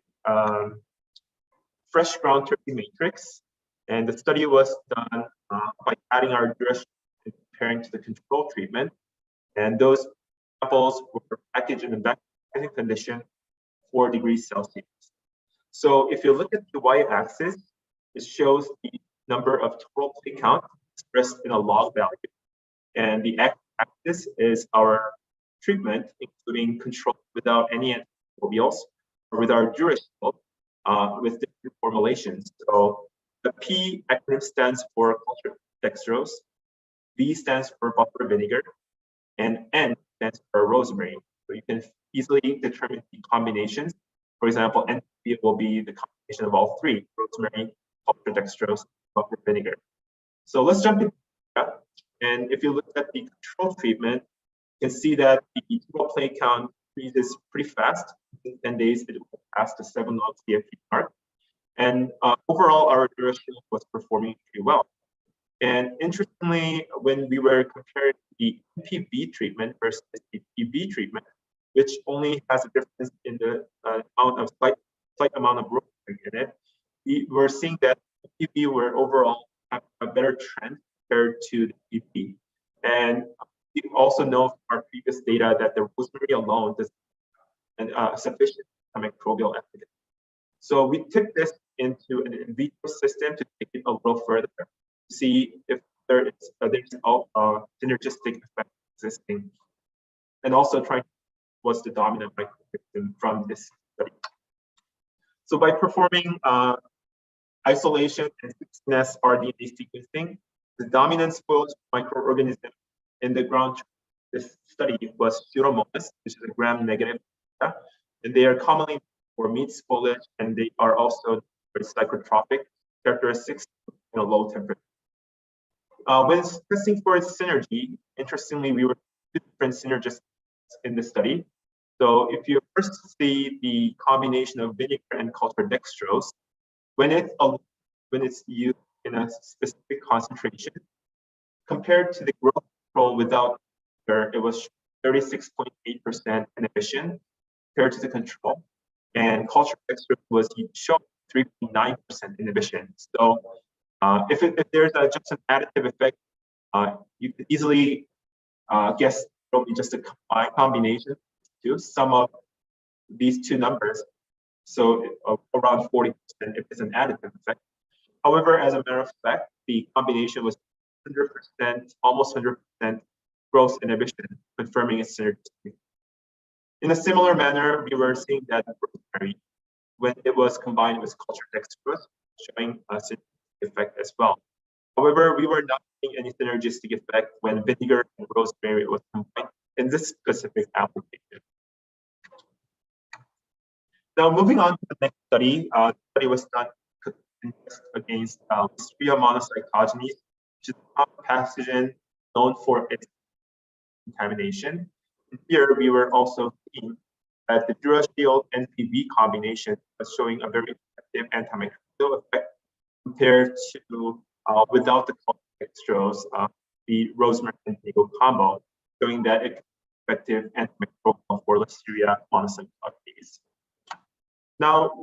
fresh ground turkey matrix, and the study was done by adding our DuraShield and comparing to the control treatment. And those samples were packaged in a vacuum condition, 4 degrees Celsius. So if you look at the y-axis, it shows the number of total plate count expressed in a log value. And the x-axis is our treatment, including control without any antimicrobials, or with our DuraShield with different formulations. So the P acronym stands for cultured dextrose, V stands for buffer vinegar, and N stands for rosemary. So you can easily determine the combinations. For example, NP will be the combination of all three: rosemary, cultured dextrose, buffer vinegar. So let's jump in. And if you look at the control treatment, you can see that the total plate count increases pretty fast. In 10 days, it will pass the 7 log CFP mark. And overall, our DuraShield was performing pretty well. And interestingly, when we were comparing the NPV treatment versus the PB treatment, which only has a difference in the amount of slight amount of rosemary in it, we were seeing that PB were overall have a better trend compared to the PP. And we also know from our previous data that the rosemary alone does sufficient microbial efficacy. So we took this into an in vitro system to take it a little further, to see if there's synergistic effect existing, and also trying to what's the dominant microorganism from this study. So by performing isolation and 16S RDNA sequencing, the dominant spoilage microorganism in the ground this study was Pseudomonas, which is a gram-negative, and they are commonly for meat spoilage, and they are also psychotropic characteristics in a low temperature. When testing for its synergy, interestingly, we were different synergists in the study. So if you first see the combination of vinegar and cultured dextrose, when it's used in a specific concentration, compared to the growth control without vinegar, it was 36.8% inhibition compared to the control, and cultured dextrose was shown 3.9% inhibition. So if there's just an additive effect, you could easily guess probably just a combination to sum up these two numbers. So around 40% if it's an additive effect. However, as a matter of fact, the combination was 100%, almost 100% gross inhibition, confirming its synergy. In a similar manner, we were seeing that rosemary when it was combined with cultured dextrose, showing a synergistic effect as well. However, we were not seeing any synergistic effect when vinegar and rosemary was combined in this specific application. Now, moving on to the next study, the study was done against Listeria monocytogenes, which is a common pathogen known for its contamination. And here, we were also seeing that the DuraShield NPV combination was showing a very effective antimicrobial effect compared to without the dextrose, the rosemary and vinegar combo, showing that it's effective antimicrobial for Listeria monocytogenes. Now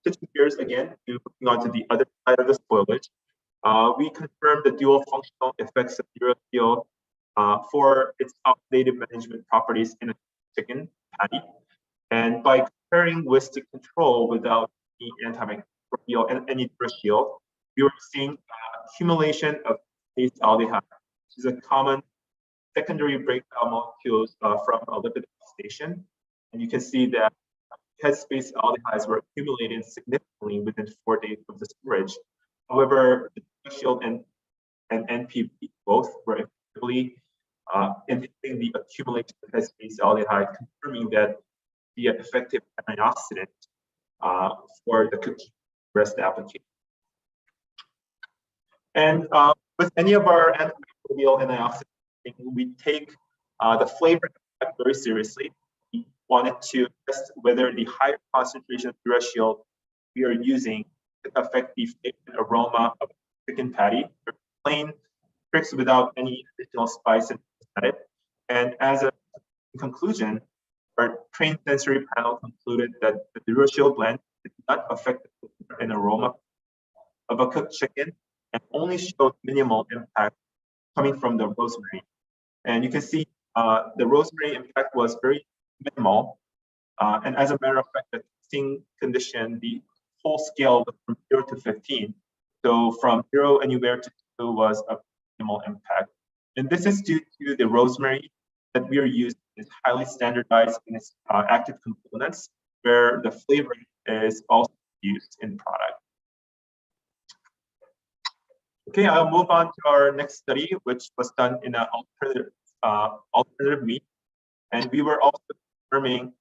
switching gears again to moving on to the other side of the spoilage, we confirmed the dual functional effects of DuraShield for its oxidative management properties in a chicken patty. And by comparing with the control without any antimicrobial and any DuraShield, we were seeing accumulation of paste aldehyde, which is a common secondary breakdown molecules from a lipid oxidation. And you can see that headspace aldehydes were accumulated significantly within 4 days of the storage. However, the DuraShield and NP both were effectively inhibiting the accumulation of headspace aldehyde, confirming that the effective antioxidant for the cookie rest application. And with any of our antimicrobial antioxidants, we take the flavor effect very seriously. We wanted to test whether the higher concentration of DuraShield we are using could affect the flavor and aroma of chicken patty, plain tricks without any additional spice and added. And as a conclusion, our trained sensory panel concluded that the DuraShield blend did not affect the flavor and aroma of a cooked chicken and only showed minimal impact coming from the rosemary. And you can see the rosemary impact was very minimal. And as a matter of fact, the tasting condition, the whole scale was from 0 to 15. So from 0 anywhere to 2 was a minimal impact. And this is due to the rosemary that we are using is highly standardized in its active components, where the flavoring is also used in product. Okay, I'll move on to our next study, which was done in an alternative meat. And we were also confirming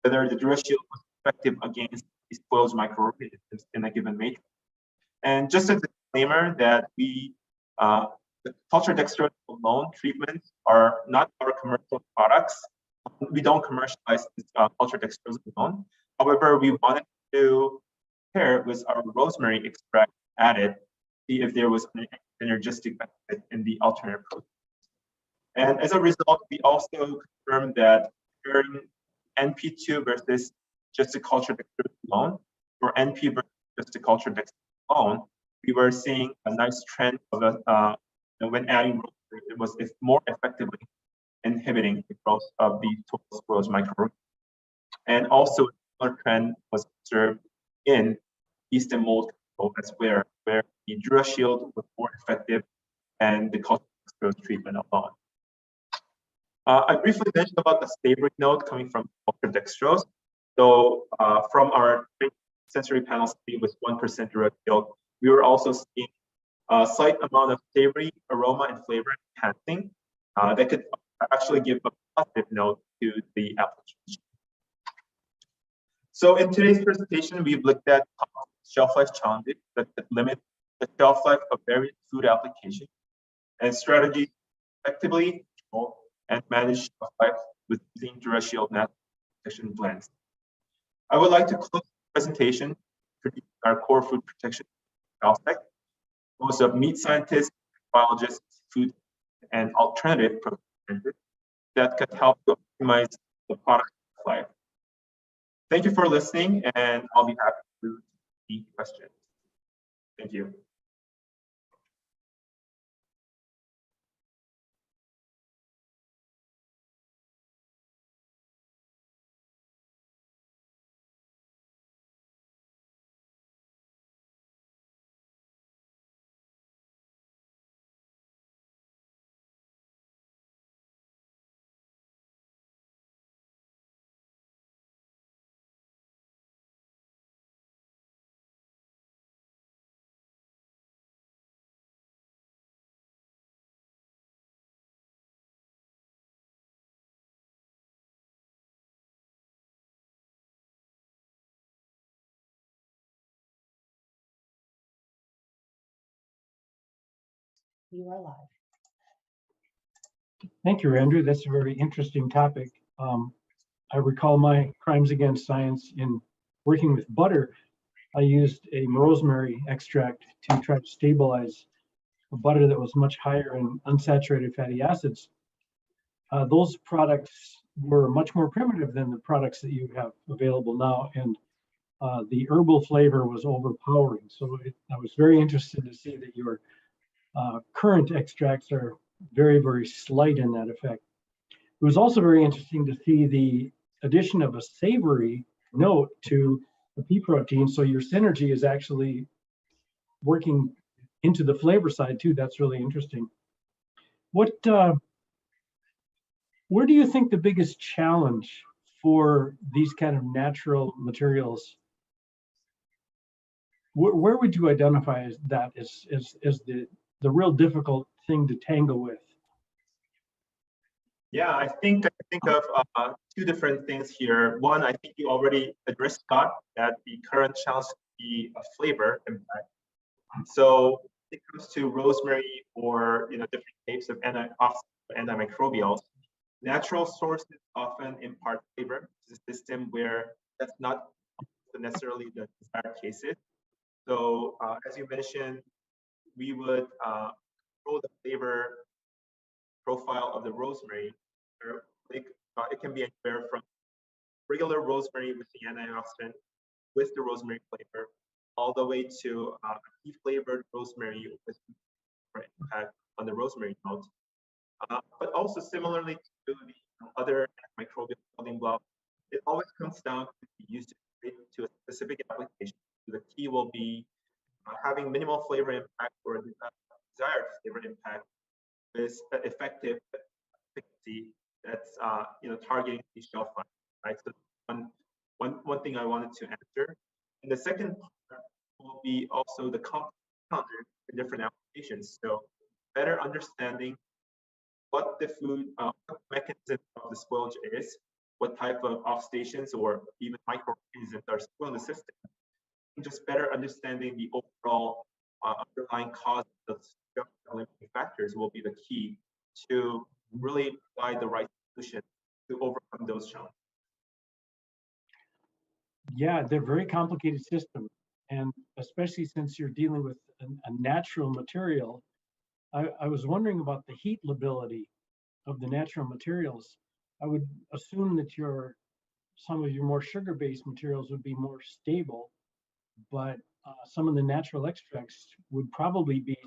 whether the DuraShield was effective against these spoiled microorganisms in a given matrix. And just as a disclaimer that the culture dextrose alone treatments are not our commercial products. We don't commercialize this culture dextrose alone. However, we wanted to pair it with our rosemary extract added, see if there was an synergistic benefit in the alternative protein. And as a result, we also confirmed that pairing NP2 versus just the culture dextrose alone, or NP versus just the culture dextrose alone, we were seeing a nice trend of when adding rosemary, it was more effectively inhibiting the growth of the total spoilage microorganisms. And also, a similar trend was observed in yeast and mold control as where the DuraShield was more effective and the culture dextrose treatment alone. I briefly mentioned about the savory note coming from culture dextrose. So from our sensory panel study with 1% DuraShield, we were also seeing a slight amount of savory aroma and flavor enhancing that could actually give a positive note to the application. So in today's presentation, we've looked at shelf life challenges that limit the shelf life of various food applications and strategies to effectively control and manage shelf life with using DuraShield natural protection blends. I would like to close the presentation introducing our core food protection Kalsec, most of meat scientists, biologists, food, and alternative protein that could help to optimize the product life. Thank you for listening, and I'll be happy to take questions. Thank you. You are live. Thank you, Andrew. That's a very interesting topic. I recall my crimes against science in working with butter. I used a rosemary extract to try to stabilize a butter that was much higher in unsaturated fatty acids. Those products were much more primitive than the products that you have available now, and the herbal flavor was overpowering. So I was very interested to see that your current extracts are very, very slight in that effect. It was also very interesting to see the addition of a savory note to the pea protein. So your synergy is actually working into the flavor side too. That's really interesting. Where do you think the biggest challenge for these kind of natural materials, where would you identify as that as the real difficult thing to tangle with? Yeah, I think of two different things here. One, I think you already addressed, Scott, that the current challenge is the flavor impact. So when it comes to rosemary or different types of antimicrobials, natural sources often impart flavor to the system where that's not necessarily the desired cases. So as you mentioned, we would control the flavor profile of the rosemary. It can be anywhere from regular rosemary with the antioxidant with the rosemary flavor, all the way to flavored rosemary with impact on the rosemary note. But also similarly to the other microbial building blocks, it always comes down to the usage to a specific application. So the key will be having minimal flavor impact or desired flavor impact with effective efficacy that's targeting the shelf life, right? So one thing I wanted to answer. And the second part will be also the compound in different applications. So better understanding what the food, what mechanism of the spoilage is, what type of oxidations or even microorganisms are still in the system, and just better understanding the overall underlying cause of the limiting factors will be the key to really provide the right solution to overcome those challenges. Yeah, they're very complicated systems, and especially since you're dealing with a natural material, I was wondering about the heat lability of the natural materials. I would assume that some of your more sugar-based materials would be more stable, but some of the natural extracts would probably be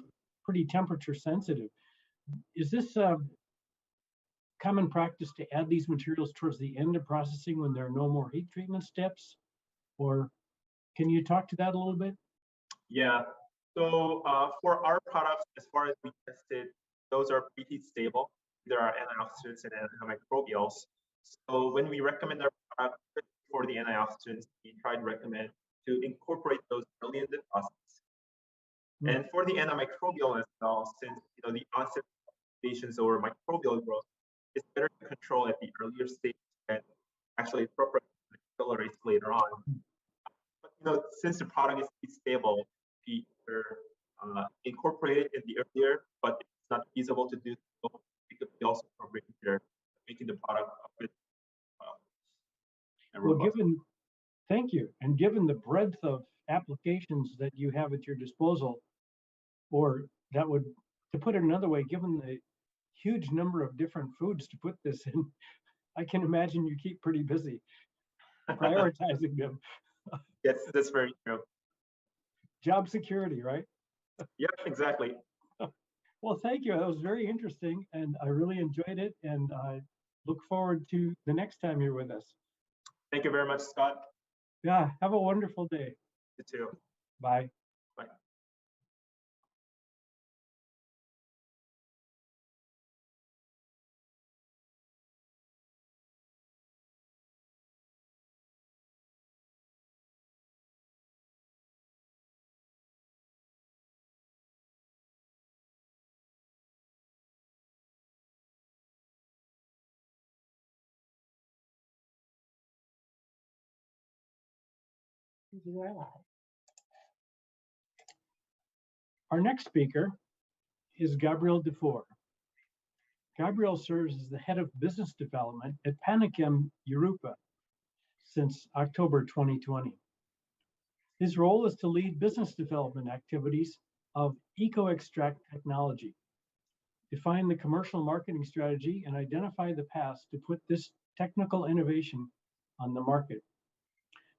pretty temperature sensitive. Is this common practice to add these materials towards the end of processing when there are no more heat treatment steps? Or can you talk to that a little bit? Yeah, so for our products, as far as we tested, those are preheat stable. There are antioxidants and antimicrobials. So when we recommend our product for the antioxidants, we try to recommend to incorporate those early in the process. And for the antimicrobial as well, since the onset of mutations or microbial growth, it's better to control at the earlier stage and actually appropriately accelerate later on. But since the product is heat stable, we incorporate it in the earlier, but it's not feasible to do so. It could be also appropriate here, making the product a bit thank you. And given the breadth of applications that you have at your disposal, or to put it another way, given the huge number of different foods to put this in, I can imagine you keep pretty busy prioritizing them. Yes, that's very true. Job security, right? Yeah, exactly. Well, thank you. That was very interesting, and I really enjoyed it, and I look forward to the next time you're with us. Thank you very much, Scott. Yeah, have a wonderful day. You too. Bye. Bye. You are live. Our next speaker is Gabriel Dufour. Gabriel serves as the head of business development at Pennakem Europa since October 2020. His role is to lead business development activities of EcoXtract technology, define the commercial marketing strategy, and identify the paths to put this technical innovation on the market.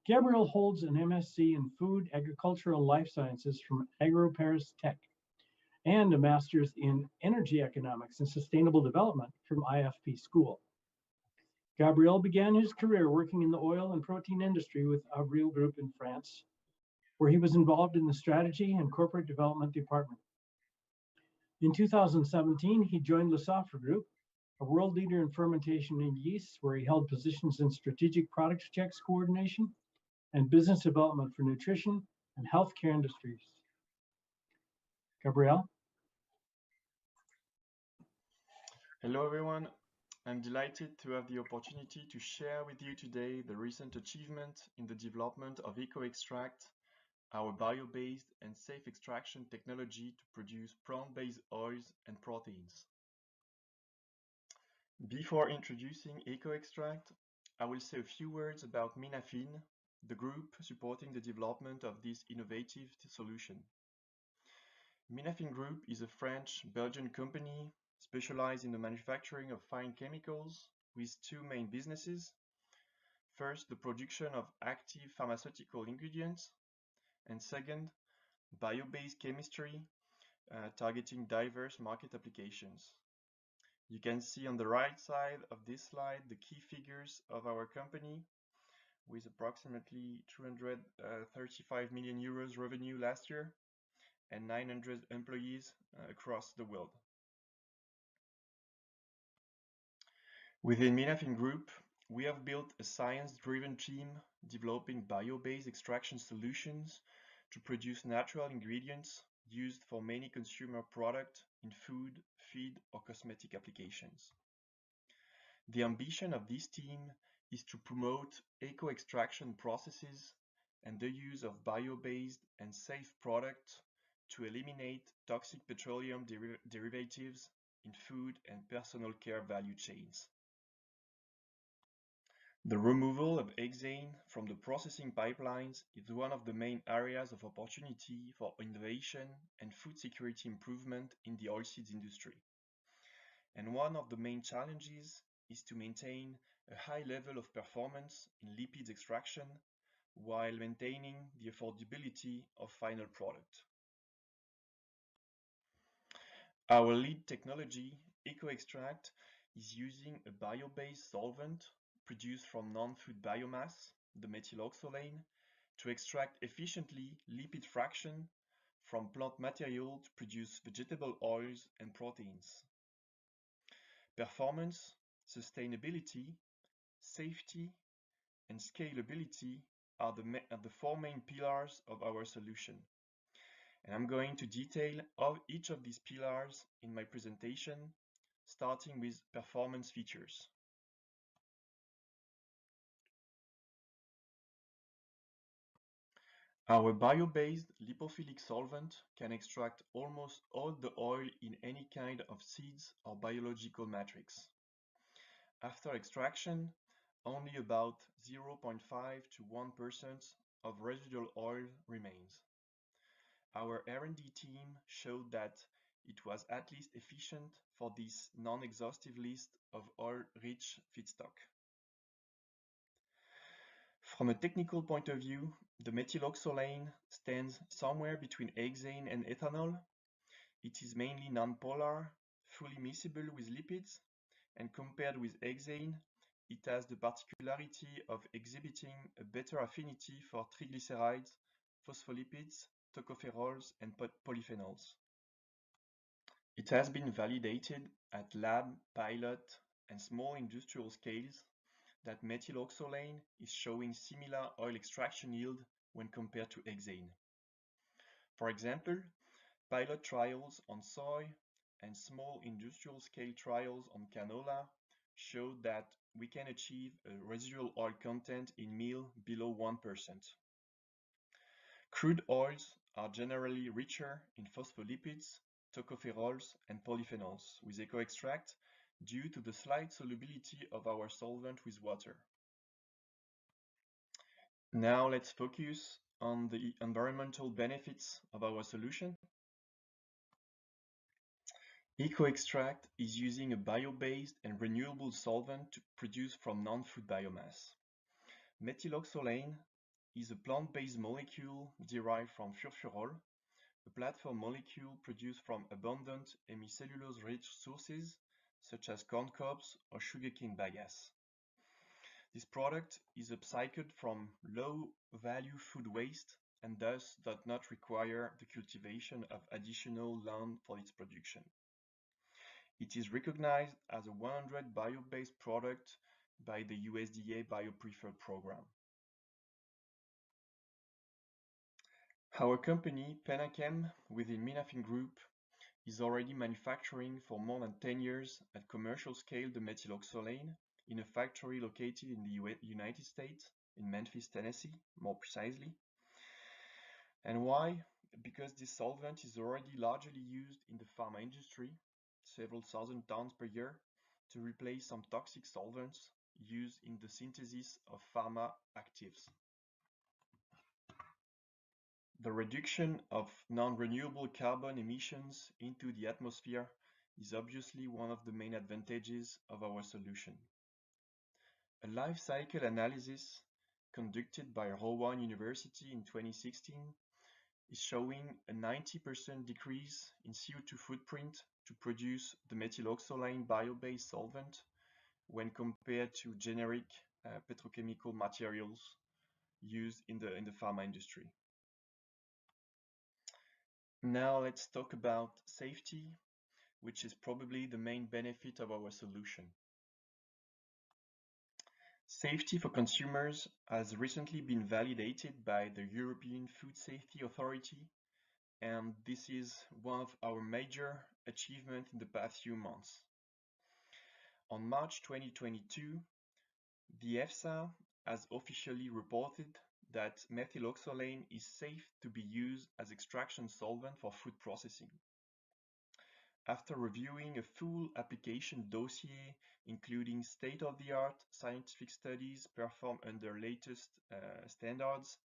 Gabriel holds an MSc in Food, Agricultural, and Life Sciences from Agro-Bio Tech and a master's in Energy Economics and Sustainable Development from IFP School. Gabriel began his career working in the oil and protein industry with Avril Group in France, where he was involved in the strategy and corporate development department. In 2017, he joined Le Safre Group, a world leader in fermentation in yeasts, where he held positions in strategic products checks coordination and business development for nutrition and healthcare industries. Gabriel? Hello everyone, I'm delighted to have the opportunity to share with you today the recent achievement in the development of EcoXtract, our bio-based and safe extraction technology to produce plant-based oils and proteins. Before introducing EcoXtract, I will say a few words about Minafin, the group supporting the development of this innovative solution. Minafin Group is a French-Belgian company specialized in the manufacturing of fine chemicals with two main businesses. First, the production of active pharmaceutical ingredients, and second, bio-based chemistry targeting diverse market applications. You can see on the right side of this slide the key figures of our company, with approximately 235 million euros revenue last year and 900 employees across the world. Within Minafin Group, we have built a science-driven team developing bio-based extraction solutions to produce natural ingredients used for many consumer products in food, feed, or cosmetic applications. The ambition of this team is to promote eco-extraction processes and the use of bio-based and safe products to eliminate toxic petroleum derivatives in food and personal care value chains. The removal of hexane from the processing pipelines is one of the main areas of opportunity for innovation and food security improvement in the oilseeds industry. And one of the main challenges is to maintain a high level of performance in lipids extraction while maintaining the affordability of final product. Our lead technology, EcoXtract, is using a bio-based solvent produced from non-food biomass, the methyloxolane, to extract efficiently lipid fraction from plant material to produce vegetable oils and proteins. Performance, sustainability, safety, and scalability are the four main pillars of our solution. And I'm going to detail each of these pillars in my presentation, starting with performance features. Our bio-based lipophilic solvent can extract almost all the oil in any kind of seeds or biological matrix. After extraction, only about 0.5 to 1% of residual oil remains. Our R&D team showed that it was at least efficient for this non-exhaustive list of oil-rich feedstock. From a technical point of view, the methyloxolane stands somewhere between hexane and ethanol. It is mainly nonpolar, fully miscible with lipids, and compared with hexane, it has the particularity of exhibiting a better affinity for triglycerides, phospholipids, tocopherols, and polyphenols. It has been validated at lab, pilot, and small industrial scales that methyloxolane is showing similar oil extraction yield when compared to hexane. For example, pilot trials on soy and small industrial scale trials on canola showed that we can achieve a residual oil content in meal below 1%. Crude oils are generally richer in phospholipids, tocopherols, and polyphenols with EcoXtract due to the slight solubility of our solvent with water. Now let's focus on the environmental benefits of our solution. EcoXtract is using a bio-based and renewable solvent to produce from non-food biomass. Methyloxolane is a plant-based molecule derived from furfurol, a platform molecule produced from abundant hemicellulose-rich sources such as corn cobs or sugarcane bagasse. This product is upcycled from low-value food waste and thus does not require the cultivation of additional land for its production. It is recognized as a 100 bio-based product by the USDA Bio-Preferred program. Our company, Pennakem, within Pennakem Group, is already manufacturing for more than 10 years at commercial scale the methyloxolane in a factory located in the United States, in Memphis, Tennessee, more precisely. And why? Because this solvent is already largely used in the pharma industry, several thousand tons per year, to replace some toxic solvents used in the synthesis of pharma actives. The reduction of non-renewable carbon emissions into the atmosphere is obviously one of the main advantages of our solution. A life cycle analysis conducted by Rowan University in 2016 is showing a 90% decrease in CO2 footprint to produce the methyloxolane bio-based solvent when compared to generic petrochemical materials used in the pharma industry. Now let's talk about safety, which is probably the main benefit of our solution. Safety for consumers has recently been validated by the European Food Safety Authority, and this is one of our major achievements in the past few months. On March 2022, the EFSA has officially reported that methyloxolane is safe to be used as extraction solvent for food processing. After reviewing a full application dossier, including state-of-the-art scientific studies performed under latest standards,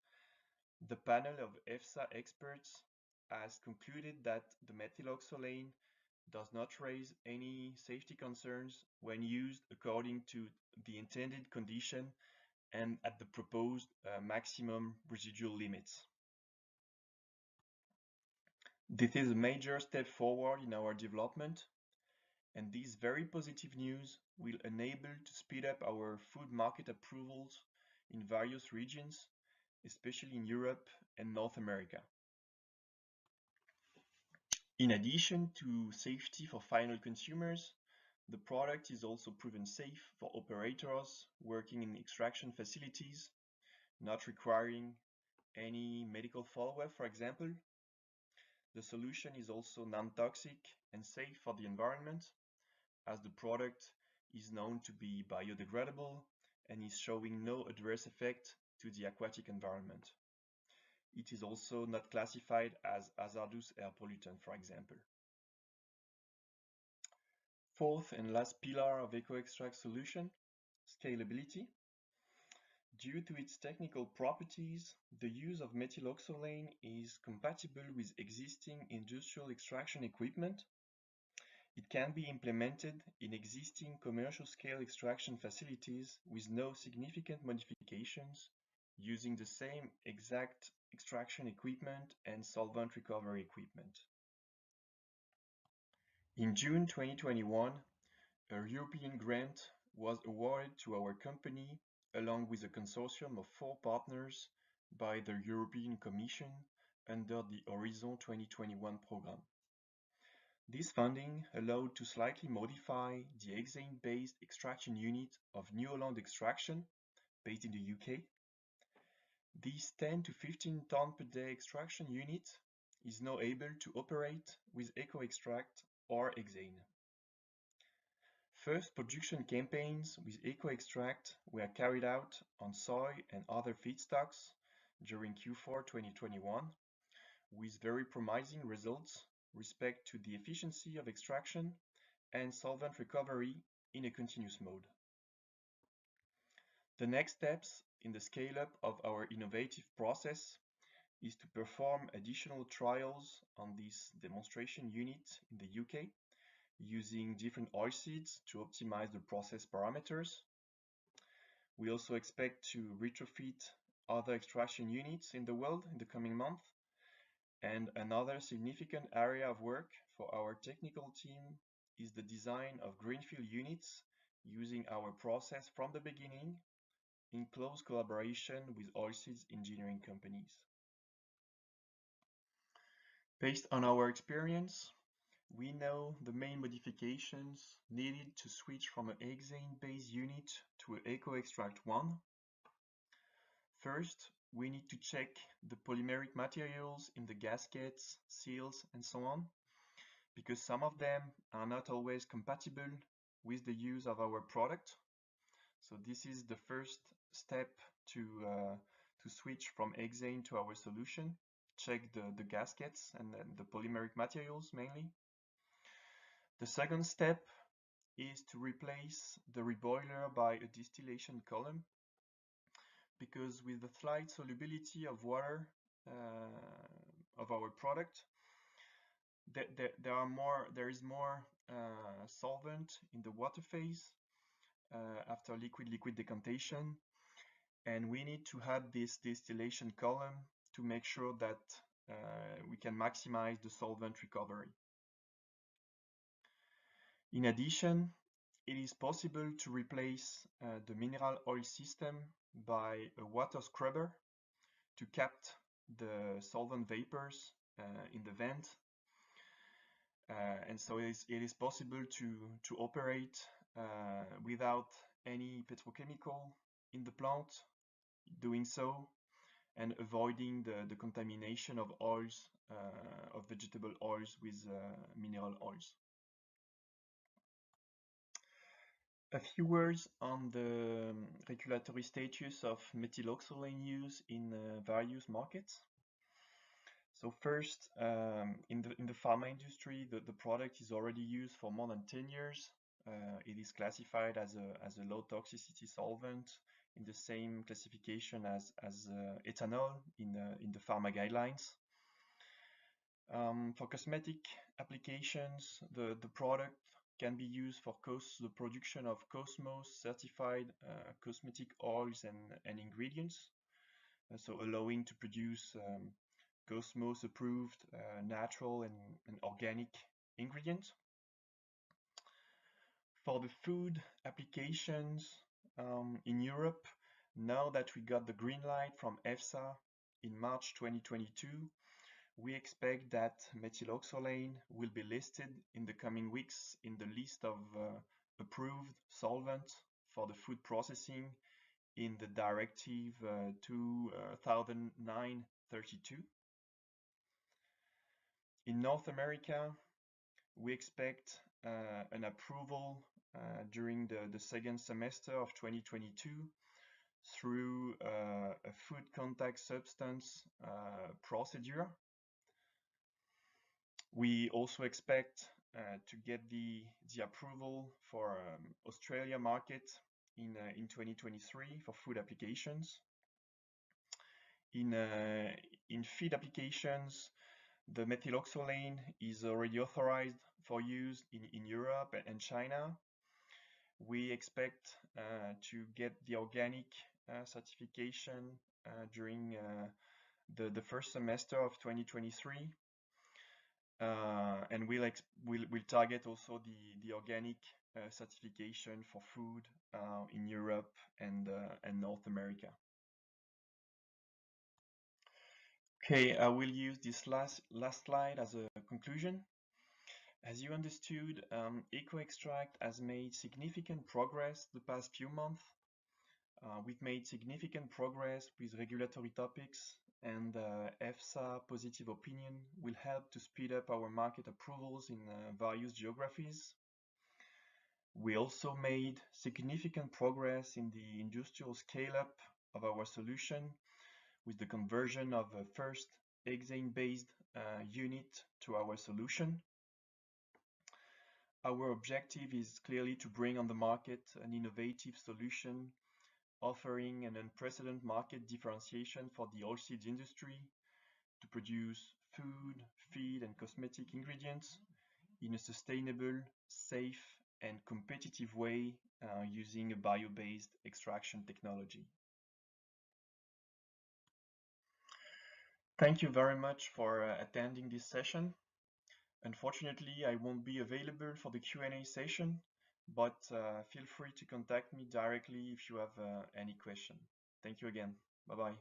the panel of EFSA experts has concluded that the methyloxolane does not raise any safety concerns when used according to the intended condition and at the proposed maximum residual limits. This is a major step forward in our development, and this very positive news will enable to speed up our food market approvals in various regions, especially in Europe and North America. In addition to safety for final consumers, the product is also proven safe for operators working in extraction facilities, not requiring any medical follow-up, for example. The solution is also non-toxic and safe for the environment, as the product is known to be biodegradable and is showing no adverse effect to the aquatic environment. It is also not classified as hazardous air pollutant, for example. Fourth and last pillar of EcoXtract solution, scalability. Due to its technical properties, the use of methyloxolane is compatible with existing industrial extraction equipment. It can be implemented in existing commercial scale extraction facilities with no significant modifications, using the same exact extraction equipment and solvent recovery equipment. In June 2021, a European grant was awarded to our company along with a consortium of 4 partners by the European Commission under the Horizon 2021 program. This funding allowed to slightly modify the hexane-based extraction unit of New Holland Extraction, based in the UK. This 10 to 15 ton per day extraction unit is now able to operate with EcoXtract or hexane. First production campaigns with EcoXtract were carried out on soy and other feedstocks during Q4 2021, with very promising results with respect to the efficiency of extraction and solvent recovery in a continuous mode. The next steps in the scale-up of our innovative process is to perform additional trials on this demonstration unit in the UK, using different oilseeds to optimize the process parameters. We also expect to retrofit other extraction units in the world in the coming month. And another significant area of work for our technical team is the design of greenfield units using our process from the beginning in close collaboration with oilseeds engineering companies. Based on our experience, we know the main modifications needed to switch from an hexane-based unit to an EcoXtract one. First, we need to check the polymeric materials in the gaskets, seals, and so on, because some of them are not always compatible with the use of our product. So this is the first step to switch from hexane to our solution. Check the gaskets and then the polymeric materials mainly. The second step is to replace the reboiler by a distillation column, because with the slight solubility of water of our product, there is more solvent in the water phase after liquid-liquid decantation, and we need to have this distillation column to make sure that we can maximize the solvent recovery. In addition, it is possible to replace the mineral oil system by a water scrubber to cap the solvent vapors in the vent. And so it is possible to operate without any petrochemical in the plant, doing so and avoiding the contamination of oils, of vegetable oils with mineral oils. A few words on the regulatory status of methyloxolane use in various markets. So first, in the pharma industry, the product is already used for more than 10 years. It is classified as a low toxicity solvent in the same classification as ethanol in the pharma guidelines. For cosmetic applications, the product can be used for the production of Cosmos certified cosmetic oils and ingredients, so allowing to produce Cosmos approved natural and organic ingredients. For the food applications in Europe, now that we got the green light from EFSA in March 2022, we expect that methyloxolane will be listed in the coming weeks in the list of approved solvents for the food processing in the Directive 2009/32. In North America, we expect an approval during the second semester of 2022 through a food contact substance procedure. We also expect to get the approval for Australia market in 2023 for food applications. In feed applications, the methyloxolane is already authorized for use in Europe and China. We expect to get the organic certification during the first semester of 2023. And we'll target also the organic certification for food in Europe and North America. Okay, I will use this last slide as a conclusion. As you understood, EcoXtract has made significant progress the past few months. We've made significant progress with regulatory topics, and EFSA positive opinion will help to speed up our market approvals in various geographies. We also made significant progress in the industrial scale-up of our solution with the conversion of a first hexane-based unit to our solution. Our objective is clearly to bring on the market an innovative solution offering an unprecedented market differentiation for the oilseeds industry to produce food, feed, and cosmetic ingredients in a sustainable, safe, and competitive way using a bio-based extraction technology. Thank you very much for attending this session. Unfortunately, I won't be available for the Q&A session, but feel free to contact me directly if you have any question. Thank you again. Bye-bye.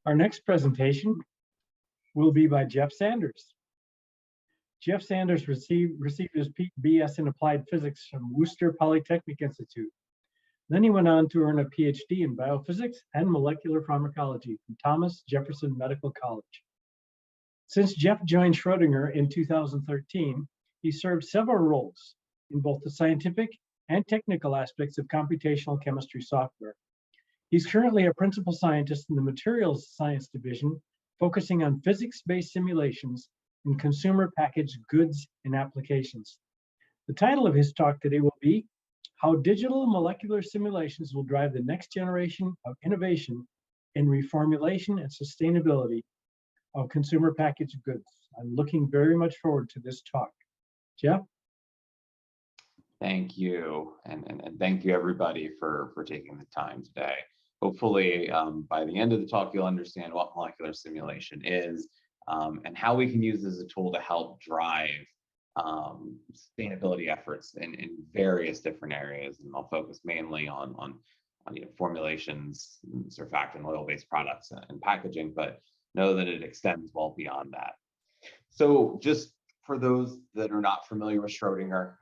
Our next presentation will be by Jeff Sanders. Jeff Sanders received his BS in Applied Physics from Worcester Polytechnic Institute. Then he went on to earn a PhD in Biophysics and Molecular Pharmacology from Thomas Jefferson Medical College. Since Jeff joined Schrödinger in 2013, he served several roles in both the scientific and technical aspects of computational chemistry software. He's currently a principal scientist in the Materials Science Division, focusing on physics-based simulations in consumer packaged goods and applications. The title of his talk today will be How Digital Molecular Simulations Will Drive the Next Generation of Innovation in Reformulation and Sustainability of Consumer Packaged Goods. I'm looking very much forward to this talk. Jeff? Thank you, and thank you everybody for taking the time today. Hopefully, by the end of the talk, you'll understand what molecular simulation is and how we can use this as a tool to help drive sustainability efforts in various different areas. And I'll focus mainly on formulations, surfactant, oil-based products, and packaging, but know that it extends well beyond that. So just for those that are not familiar with Schrödinger,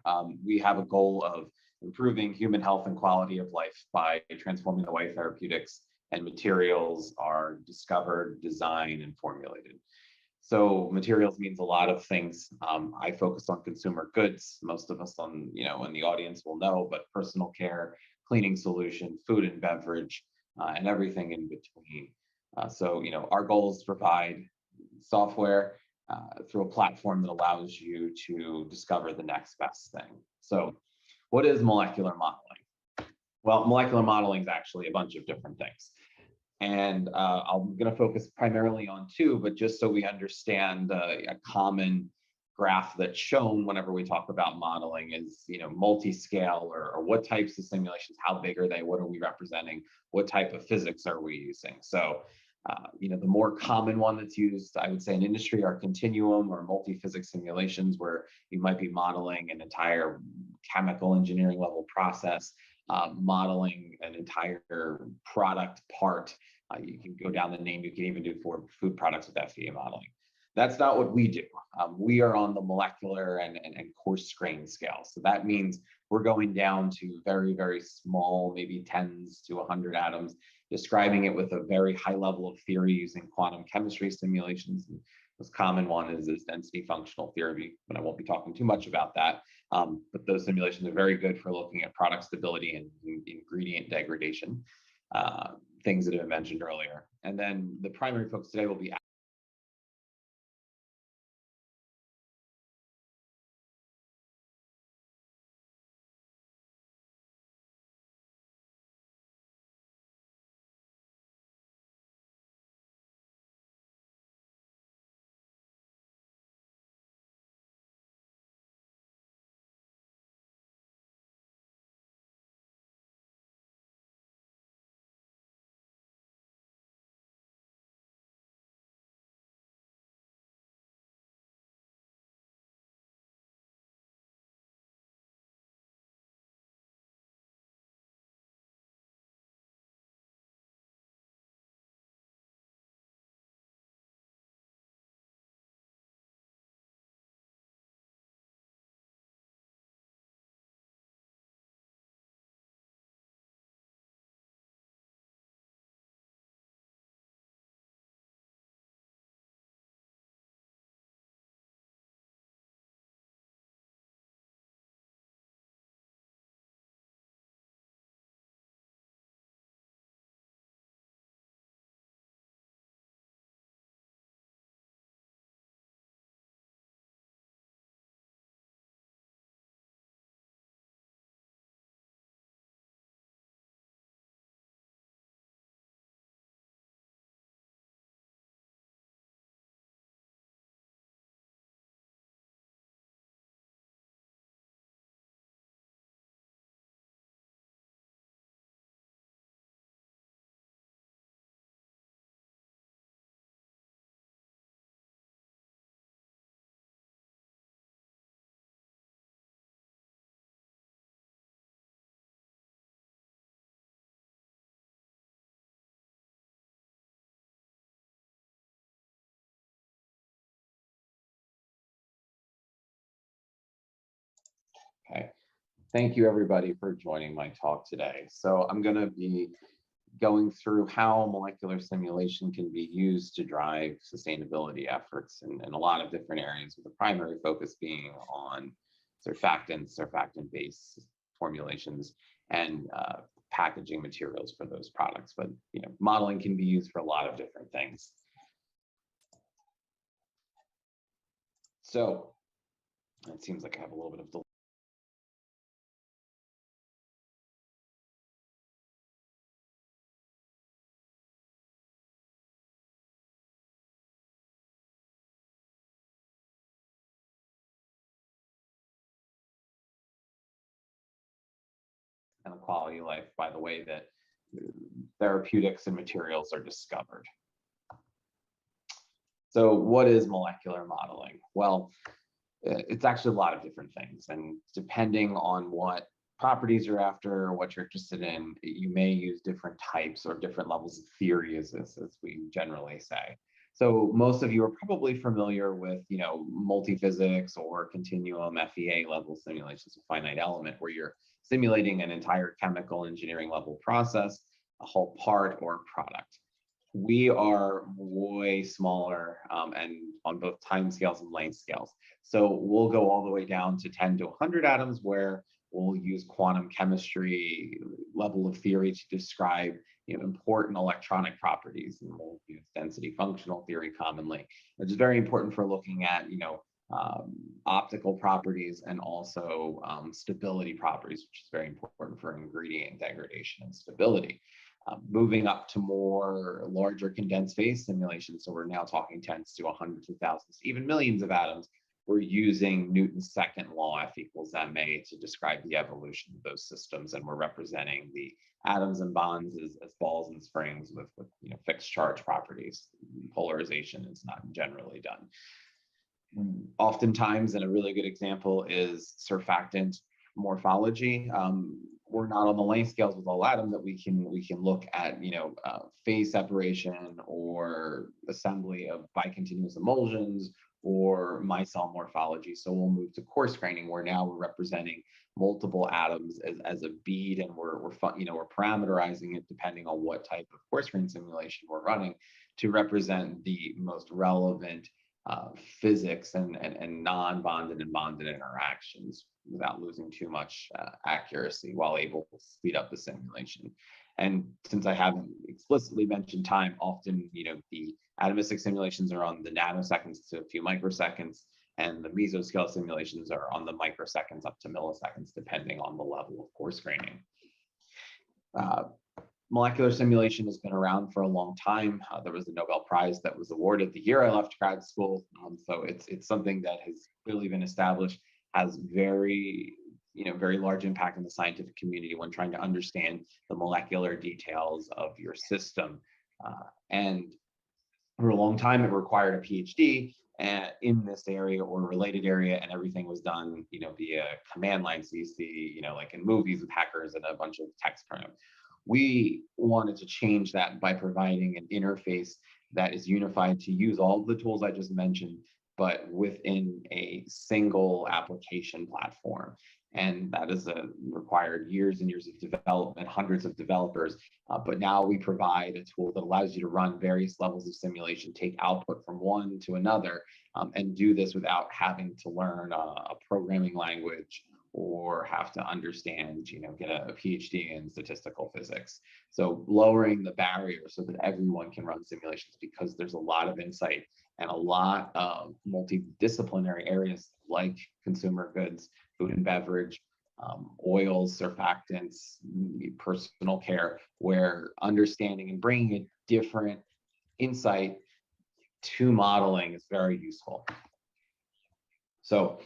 we have a goal of improving human health and quality of life by transforming the way therapeutics and materials are discovered, designed, and formulated. So materials means a lot of things. I focus on consumer goods. Most of us in the audience will know, but personal care, cleaning solution, food and beverage, and everything in between. So our goal is to provide software through a platform that allows you to discover the next best thing. So what is molecular modeling? Well, molecular modeling is actually a bunch of different things. And I'm going to focus primarily on two, but just so we understand a common graph that's shown whenever we talk about modeling is, multi-scale or what types of simulations, how big are they, what are we representing, what type of physics are we using? So, the more common one that's used, I would say in industry, are continuum or multi-physics simulations, where you might be modeling an entire chemical engineering level process, modeling an entire product part. You can go down the name, you can even do for food products with FDA modeling. That's not what we do. We are on the molecular and coarse grain scale. So that means we're going down to very, very small, maybe tens to 100 atoms, describing it with a very high level of theory using quantum chemistry simulations. And the most common one is density functional theory, but I won't be talking too much about that. But those simulations are very good for looking at product stability and ingredient degradation, things that have been mentioned earlier. And then the primary focus today will be Okay. Thank you, everybody, for joining my talk today. So I'm going to be going through how molecular simulation can be used to drive sustainability efforts in a lot of different areas, with the primary focus being on surfactants, surfactant-based formulations, and packaging materials for those products. But modeling can be used for a lot of different things. So it seems like I have a little bit of delay. And quality of life by the way that therapeutics and materials are discovered. So what is molecular modeling? Well, it's actually a lot of different things, and depending on what properties you're after, what you're interested in, you may use different types or different levels of theory, as we generally say. So most of you are probably familiar with, multiphysics or continuum FEA level simulations of finite element, where you're simulating an entire chemical engineering level process, a whole part or product. We are way smaller and on both time scales and length scales. So we'll go all the way down to 10 to 100 atoms, where we'll use quantum chemistry level of theory to describe important electronic properties, and we'll use density functional theory commonly, which is very important for looking at optical properties and also stability properties, which is very important for ingredient degradation and stability. Moving up to more larger condensed phase simulations, so we're now talking tens to hundreds of thousands, even millions of atoms. We're using Newton's second law, F equals ma, to describe the evolution of those systems, and we're representing the atoms and bonds as balls and springs with fixed charge properties. Polarization is not generally done. Oftentimes, and a really good example is surfactant morphology. We're not on the length scales with all atom that we can look at phase separation or assembly of bicontinuous emulsions or micelle morphology. So we'll move to coarse graining, where now we're representing multiple atoms as a bead, and we're parameterizing it depending on what type of coarse grain simulation we're running to represent the most relevant physics and non-bonded and bonded interactions without losing too much accuracy, while able to speed up the simulation. And since I haven't explicitly mentioned time, often the atomistic simulations are on the nanoseconds to a few microseconds, and the mesoscale simulations are on the microseconds up to milliseconds, depending on the level of coarse graining. Molecular simulation has been around for a long time. There was a Nobel Prize that was awarded the year I left grad school. So it's something that has really been established, has very large impact in the scientific community when trying to understand the molecular details of your system. And for a long time, it required a PhD in this area or related area, and everything was done, via command line. So you see, like in movies with hackers and a bunch of text program. We wanted to change that by providing an interface that is unified to use all of the tools I just mentioned, but within a single application platform. And that is required years and years of development, hundreds of developers. But now we provide a tool that allows you to run various levels of simulation, take output from one to another, and do this without having to learn a programming language or have to understand, get a PhD in statistical physics. So lowering the barrier so that everyone can run simulations, because there's a lot of insight and a lot of multidisciplinary areas like consumer goods, food and beverage, oils, surfactants, personal care, where understanding and bringing a different insight to modeling is very useful. So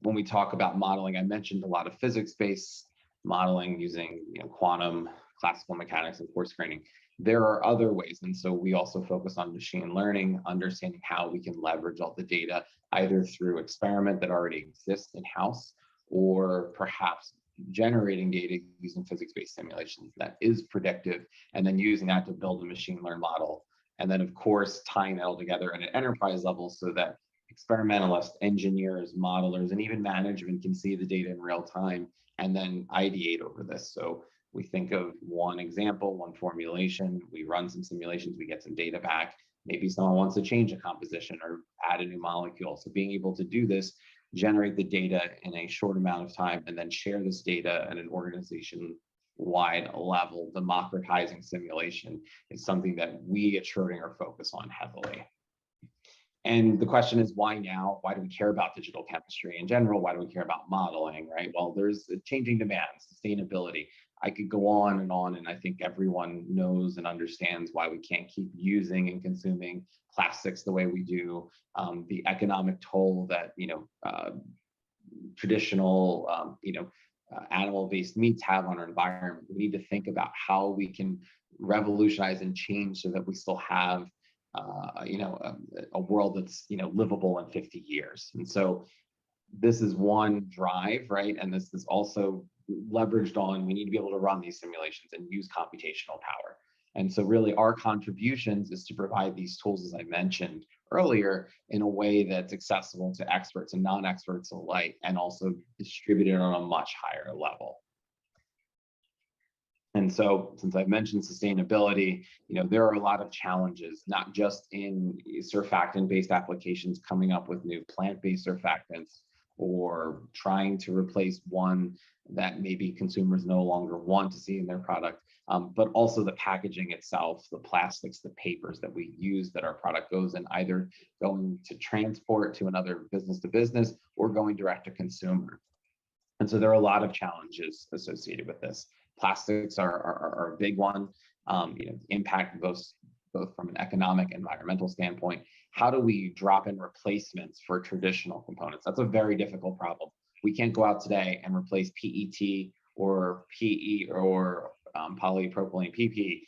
when we talk about modeling, I mentioned a lot of physics-based modeling using quantum, classical mechanics, and coarse graining. There are other ways, and so we also focus on machine learning, understanding how we can leverage all the data, either through experiment that already exists in-house, or perhaps generating data using physics-based simulations that is predictive, and then using that to build a machine learned model. And then, of course, tying that all together at an enterprise level so that experimentalists, engineers, modelers, and even management can see the data in real time and then ideate over this. So we think of one example, one formulation, we run some simulations, we get some data back. Maybe someone wants to change a composition or add a new molecule. So being able to do this, generate the data in a short amount of time, and then share this data at an organization-wide level, democratizing simulation is something that we at Schrödinger focus on heavily. And the question is, why now? Why do we care about digital chemistry in general? Why do we care about modeling, right? Well, there's a changing demand, sustainability. I could go on, and I think everyone knows and understands why we can't keep using and consuming plastics the way we do. The economic toll that traditional animal-based meats have on our environment. We need to think about how we can revolutionize and change so that we still have a world that's livable in 50 years. And so this is one drive, right? And this is also leveraged on, we need to be able to run these simulations and use computational power. And so really our contributions is to provide these tools, as I mentioned earlier, in a way that's accessible to experts and non-experts alike, and also distributed on a much higher level. And so, since I've mentioned sustainability, there are a lot of challenges, not just in surfactant-based applications coming up with new plant-based surfactants, or trying to replace one that maybe consumers no longer want to see in their product, but also the packaging itself, the plastics, the papers that we use that our product goes in, either going to transport to another business to business or going direct to consumer. And so there are a lot of challenges associated with this. Plastics are a big one, impact both from an economic, environmental standpoint. How do we drop in replacements for traditional components? That's a very difficult problem. We can't go out today and replace PET or PE or polypropylene PP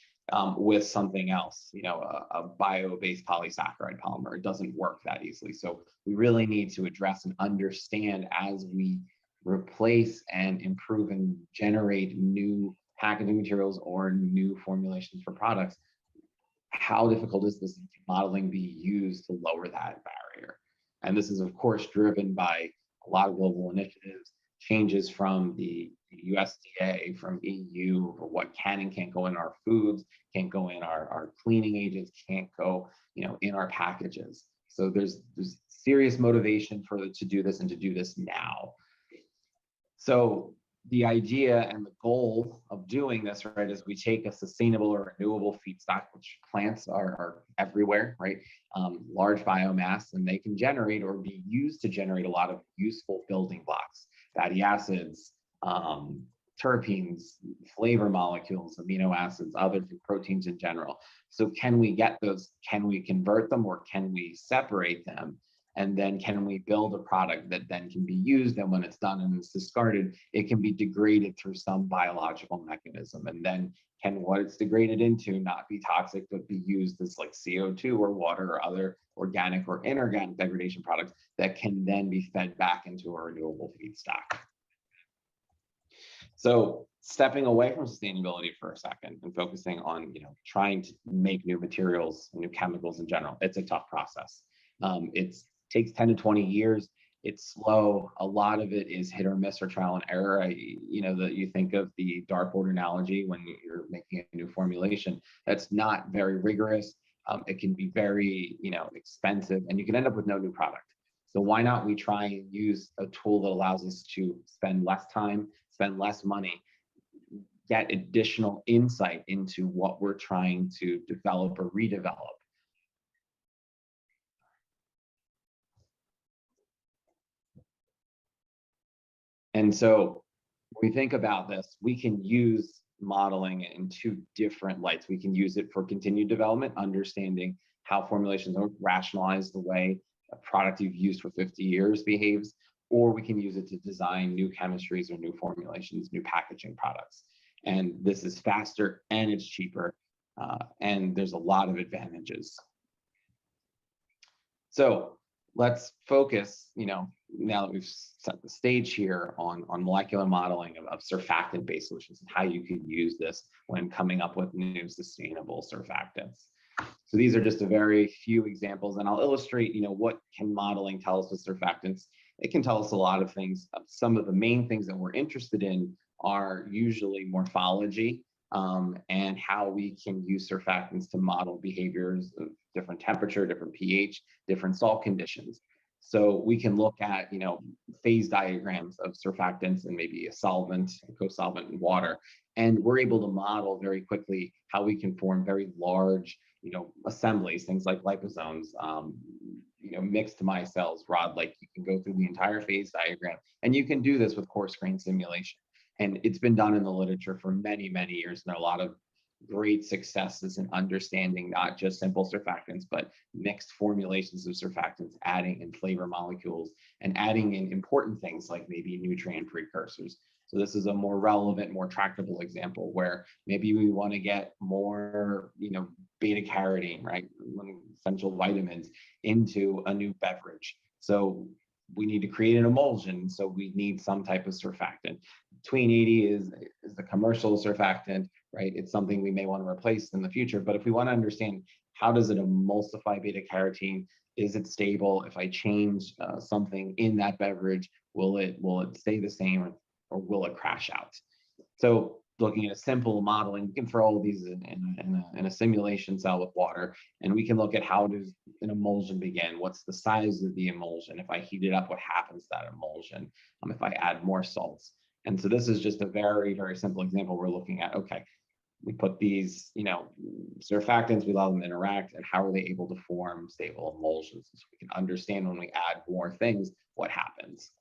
with something else, a bio-based polysaccharide polymer. It doesn't work that easily. So we really need to address and understand, as we replace and improve and generate new packaging materials or new formulations for products, how difficult is this modeling be used to lower that barrier? And this is, of course, driven by a lot of global initiatives, changes from the USDA, from EU, for what can and can't go in our foods, can't go in our cleaning agents, can't go, in our packages. So there's serious motivation to do this and to do this now. So the idea and the goal of doing this, right, is we take a sustainable or renewable feedstock, which plants are everywhere, right? Large biomass, and they can generate or be used to generate a lot of useful building blocks, fatty acids, terpenes, flavor molecules, amino acids, other proteins in general. So can we get those? Can we convert them, or can we separate them? And then can we build a product that then can be used, and when it's done and it's discarded, it can be degraded through some biological mechanism? And then can what it's degraded into not be toxic, but be used as like CO2 or water or other organic or inorganic degradation products that can then be fed back into a renewable feedstock? So stepping away from sustainability for a second and focusing on, trying to make new materials, new chemicals in general, it's a tough process. It takes 10 to 20 years. It's slow. A lot of it is hit or miss or trial and error. That you think of the dartboard analogy when you're making a new formulation. That's not very rigorous. It can be very, expensive, and you can end up with no new product. So why not we try and use a tool that allows us to spend less time, spend less money, get additional insight into what we're trying to develop or redevelop. And so when we think about this, we can use modeling in two different lights. We can use it for continued development, understanding how formulations are rationalized, the way a product you've used for 50 years behaves, or we can use it to design new chemistries or new formulations, new packaging products. And this is faster and it's cheaper, and there's a lot of advantages. So let's focus, now that we've set the stage here on molecular modeling of surfactant-based solutions and how you can use this when coming up with new sustainable surfactants. So these are just a very few examples, and I'll illustrate, what can modeling tell us with surfactants. It can tell us a lot of things. Some of the main things that we're interested in are usually morphology, and how we can use surfactants to model behaviors of different temperature, different pH, different salt conditions. So we can look at, phase diagrams of surfactants and maybe a solvent, a co-solvent in water, and we're able to model very quickly how we can form very large, assemblies, things like liposomes, mixed micelles, rod-like. You can go through the entire phase diagram, and you can do this with coarse grain simulation. And it's been done in the literature for many, many years. And there are a lot of great successes in understanding not just simple surfactants, but mixed formulations of surfactants, adding in flavor molecules and adding in important things like maybe nutrient precursors. So this is a more relevant, more tractable example where maybe we want to get more, beta carotene, right, essential vitamins into a new beverage. So we need to create an emulsion, so we need some type of surfactant. Tween 80 is the commercial surfactant, right? It's something we may want to replace in the future. But if we want to understand how does it emulsify beta carotene, is it stable? If I change something in that beverage, will it stay the same, or will it crash out? So looking at a simple modeling, we can throw all of these in a simulation cell with water, and we can look at how does an emulsion begin? What's the size of the emulsion? If I heat it up, what happens to that emulsion? If I add more salts. And so this is just a very, very simple example. We're looking at, okay, we put these, surfactants, we allow them to interact, and how are they able to form stable emulsions? So we can understand when we add more things, what happens.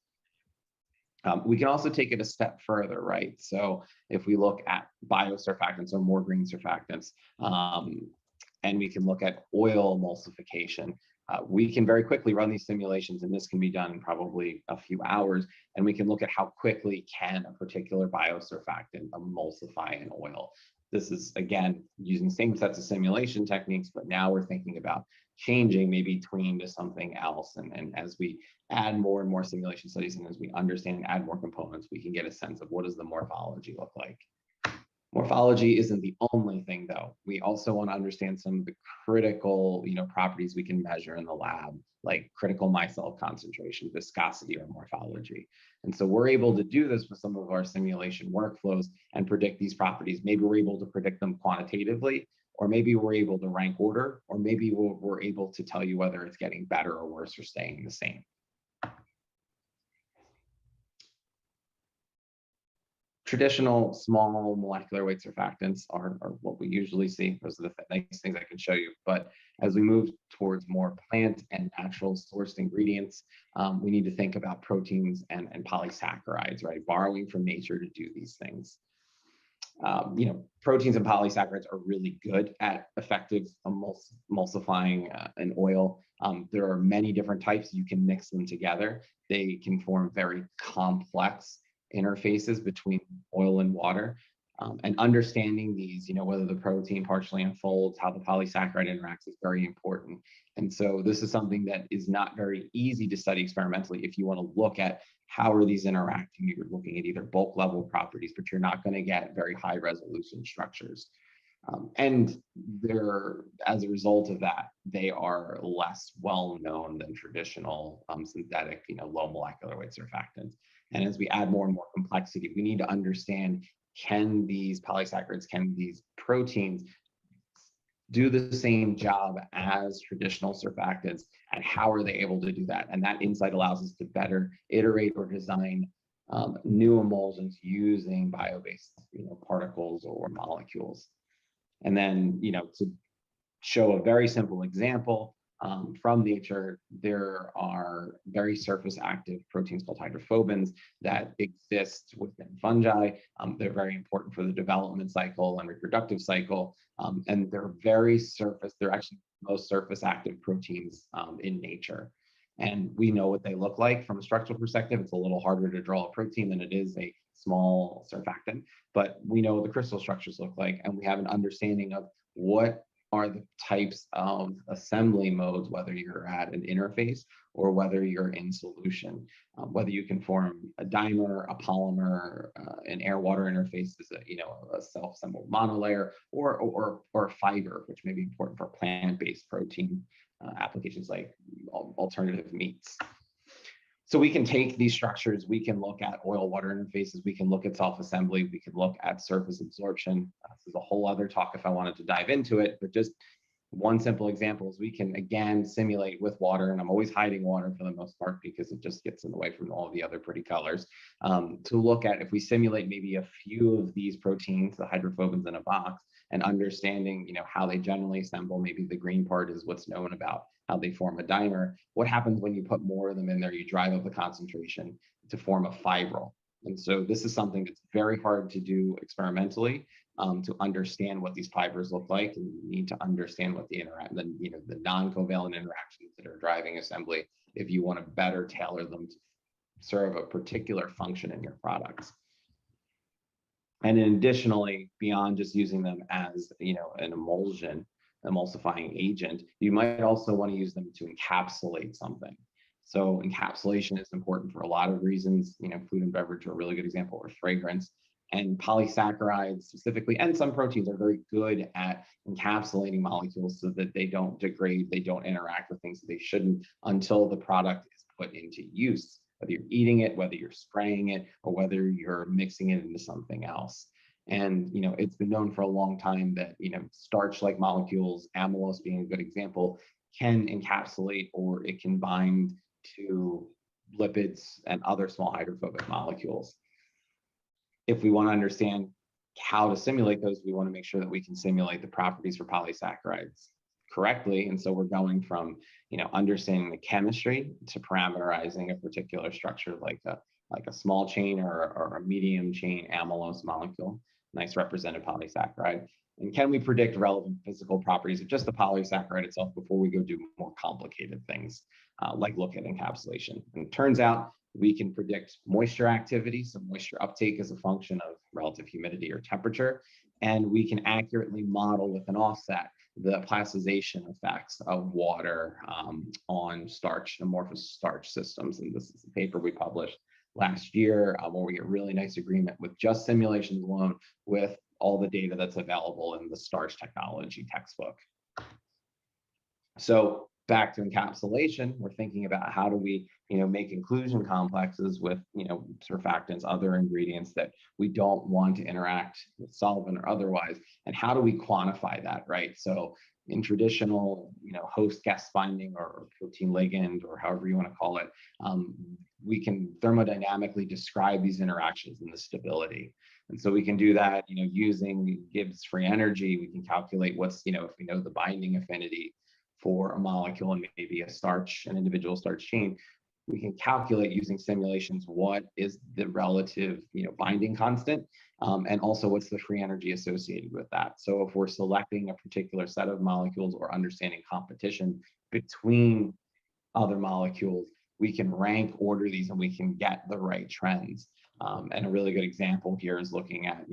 We can also take it a step further, right? So if we look at biosurfactants or more green surfactants, and we can look at oil emulsification, we can very quickly run these simulations, and this can be done in probably a few hours, and we can look at how quickly can a particular biosurfactant emulsify an oil. This is, again, using the same sets of simulation techniques, but now we're thinking about changing maybe tween to something else. And as we add more and more simulation studies, and as we understand and add more components, we can get a sense of what does the morphology look like. Morphology isn't the only thing, though. We also want to understand some of the critical, properties we can measure in the lab, like critical micelle concentration, viscosity, or morphology. And so we're able to do this with some of our simulation workflows and predict these properties. Maybe we're able to predict them quantitatively, or maybe we're able to rank order, or maybe we're able to tell you whether it's getting better or worse or staying the same. Traditional small molecular weight surfactants are what we usually see. Those are the nice things I can show you. But as we move towards more plant and natural sourced ingredients, we need to think about proteins and polysaccharides, right? Borrowing from nature to do these things. Proteins and polysaccharides are really good at effective emulsifying an oil. There are many different types. You can mix them together. They can form very complex interfaces between oil and water, and understanding these, whether the protein partially unfolds, how the polysaccharide interacts is very important. And so this is something that is not very easy to study experimentally. If you want to look at how are these interacting, you're looking at either bulk level properties, but you're not going to get very high resolution structures. And they're, as a result of that, they are less well known than traditional synthetic, low molecular weight surfactants. And as we add more and more complexity, we need to understand, can these polysaccharides, can these proteins do the same job as traditional surfactants, and how are they able to do that? And that insight allows us to better iterate or design new emulsions using bio-based particles or molecules. And then, to show a very simple example, from nature, there are very surface active proteins called hydrophobins that exist within fungi. They're very important for the development cycle and reproductive cycle. And they're they're actually the most surface active proteins in nature. And we know what they look like from a structural perspective. It's a little harder to draw a protein than it is a small surfactant, but we know what the crystal structures look like, and we have an understanding of what are the types of assembly modes, whether you're at an interface or whether you're in solution. Whether you can form a dimer, a polymer, an air-water interface is a self-assembled monolayer, or a fiber, which may be important for plant-based protein applications like alternative meats. So we can take these structures, we can look at oil-water interfaces, we can look at self-assembly, we can look at surface absorption. This is a whole other talk if I wanted to dive into it, but just one simple example is we can, again, simulate with water, and I'm always hiding water for the most part because it just gets in the way from all the other pretty colors, to look at if we simulate maybe a few of these proteins, the hydrophobins in a box, and understanding, how they generally assemble. Maybe the green part is what's known about how they form a dimer. What happens when you put more of them in there? You drive up the concentration to form a fibril. And so this is something that's very hard to do experimentally, to understand what these fibers look like, and you need to understand what the non-covalent interactions that are driving assembly if you want to better tailor them to serve a particular function in your products. And then additionally, beyond just using them as an emulsifying agent, you might also want to use them to encapsulate something. So encapsulation is important for a lot of reasons. Food and beverage are a really good example, or fragrance. And polysaccharides specifically, and some proteins, are very good at encapsulating molecules so that they don't degrade, they don't interact with things that they shouldn't until the product is put into use. Whether you're eating it, whether you're spraying it, or whether you're mixing it into something else. And it's been known for a long time that starch-like molecules, amylose being a good example, can encapsulate, or it can bind to lipids and other small hydrophobic molecules. If we want to understand how to simulate those, we want to make sure that we can simulate the properties for polysaccharides correctly. And so we're going from understanding the chemistry to parameterizing a particular structure like a small chain or a medium chain amylose molecule, nice represented polysaccharide. And can we predict relevant physical properties of just the polysaccharide itself before we go do more complicated things, like look at encapsulation? And it turns out we can predict moisture activity, so moisture uptake is a function of relative humidity or temperature, and we can accurately model with an offset the plasticization effects of water on starch, amorphous starch systems. And this is a paper we published last year where we get really nice agreement with just simulations alone with all the data that's available in the starch technology textbook. So back to encapsulation, we're thinking about how do we make inclusion complexes with surfactants, other ingredients that we don't want to interact with solvent or otherwise, and how do we quantify that, right? So in traditional host guest binding or protein ligand, or however you want to call it, we can thermodynamically describe these interactions and the stability. And so we can do that using Gibbs free energy. We can calculate what's if we know the binding affinity for a molecule and maybe a starch, an individual starch chain, we can calculate using simulations what is the relative binding constant, and also what's the free energy associated with that. So if we're selecting a particular set of molecules or understanding competition between other molecules, we can rank order these and we can get the right trends. And a really good example here is looking at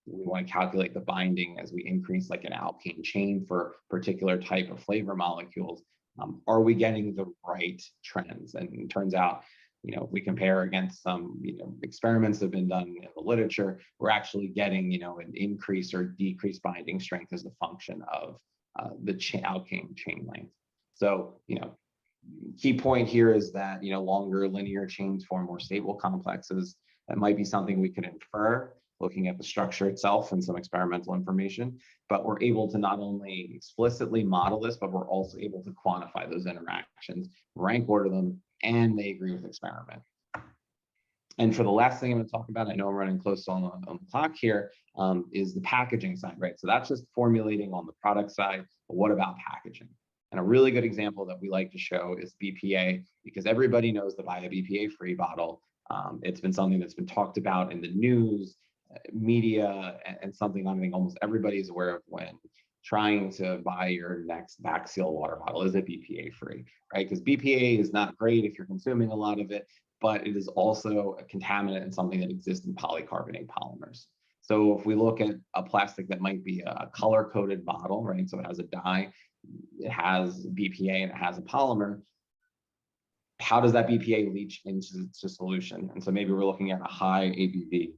we want to calculate the binding as we increase like an alkane chain for particular type of flavor molecules. Are we getting the right trends? And it turns out, if we compare against some, experiments that have been done in the literature, we're actually getting, an increase or decreased binding strength as a function of the alkane chain length. So, key point here is that, longer linear chains form more stable complexes. That might be something we could infer looking at the structure itself and some experimental information, but we're able to not only explicitly model this, but we're also able to quantify those interactions, rank order them, and they agree with experiment. And for the last thing I'm going to talk about, I know I'm running close on the clock here, is the packaging side, right? So that's just formulating on the product side, but what about packaging? And a really good example that we like to show is BPA, because everybody knows to buy a BPA-free bottle. It's been something that's been talked about in the news, media, and something I think almost everybody is aware of when trying to buy your next back seal water bottle. Is it BPA free, right? Because BPA is not great if you're consuming a lot of it, but it is also a contaminant and something that exists in polycarbonate polymers. So if we look at a plastic that might be a color-coded bottle, right? So it has a dye, it has BPA, and it has a polymer. How does that BPA leach into solution? And so maybe we're looking at a high ABV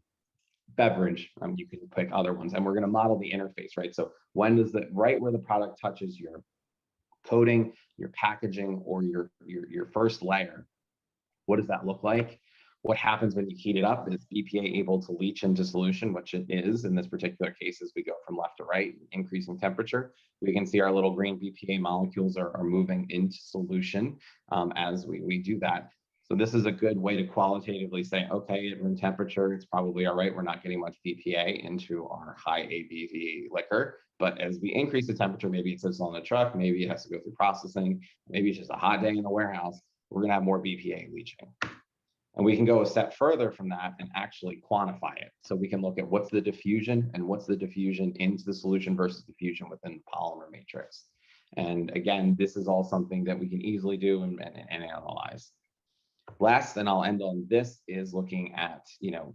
beverage. You can pick other ones, and we're going to model the interface, right? So when does the right where the product touches your coating, your packaging, or your first layer, what does that look like? What happens when you heat it up? Is BPA able to leach into solution, which it is in this particular case as we go from left to right, increasing temperature. We can see our little green BPA molecules are moving into solution as we do that. So this is a good way to qualitatively say, okay, at room temperature, it's probably all right. We're not getting much BPA into our high ABV liquor. But as we increase the temperature, maybe it sits on the truck, maybe it has to go through processing, maybe it's just a hot day in the warehouse, we're going to have more BPA leaching. And we can go a step further from that and actually quantify it. So we can look at what's the diffusion and what's the diffusion into the solution versus diffusion within the polymer matrix. And again, this is all something that we can easily do and analyze. Last, and I'll end on this, is looking at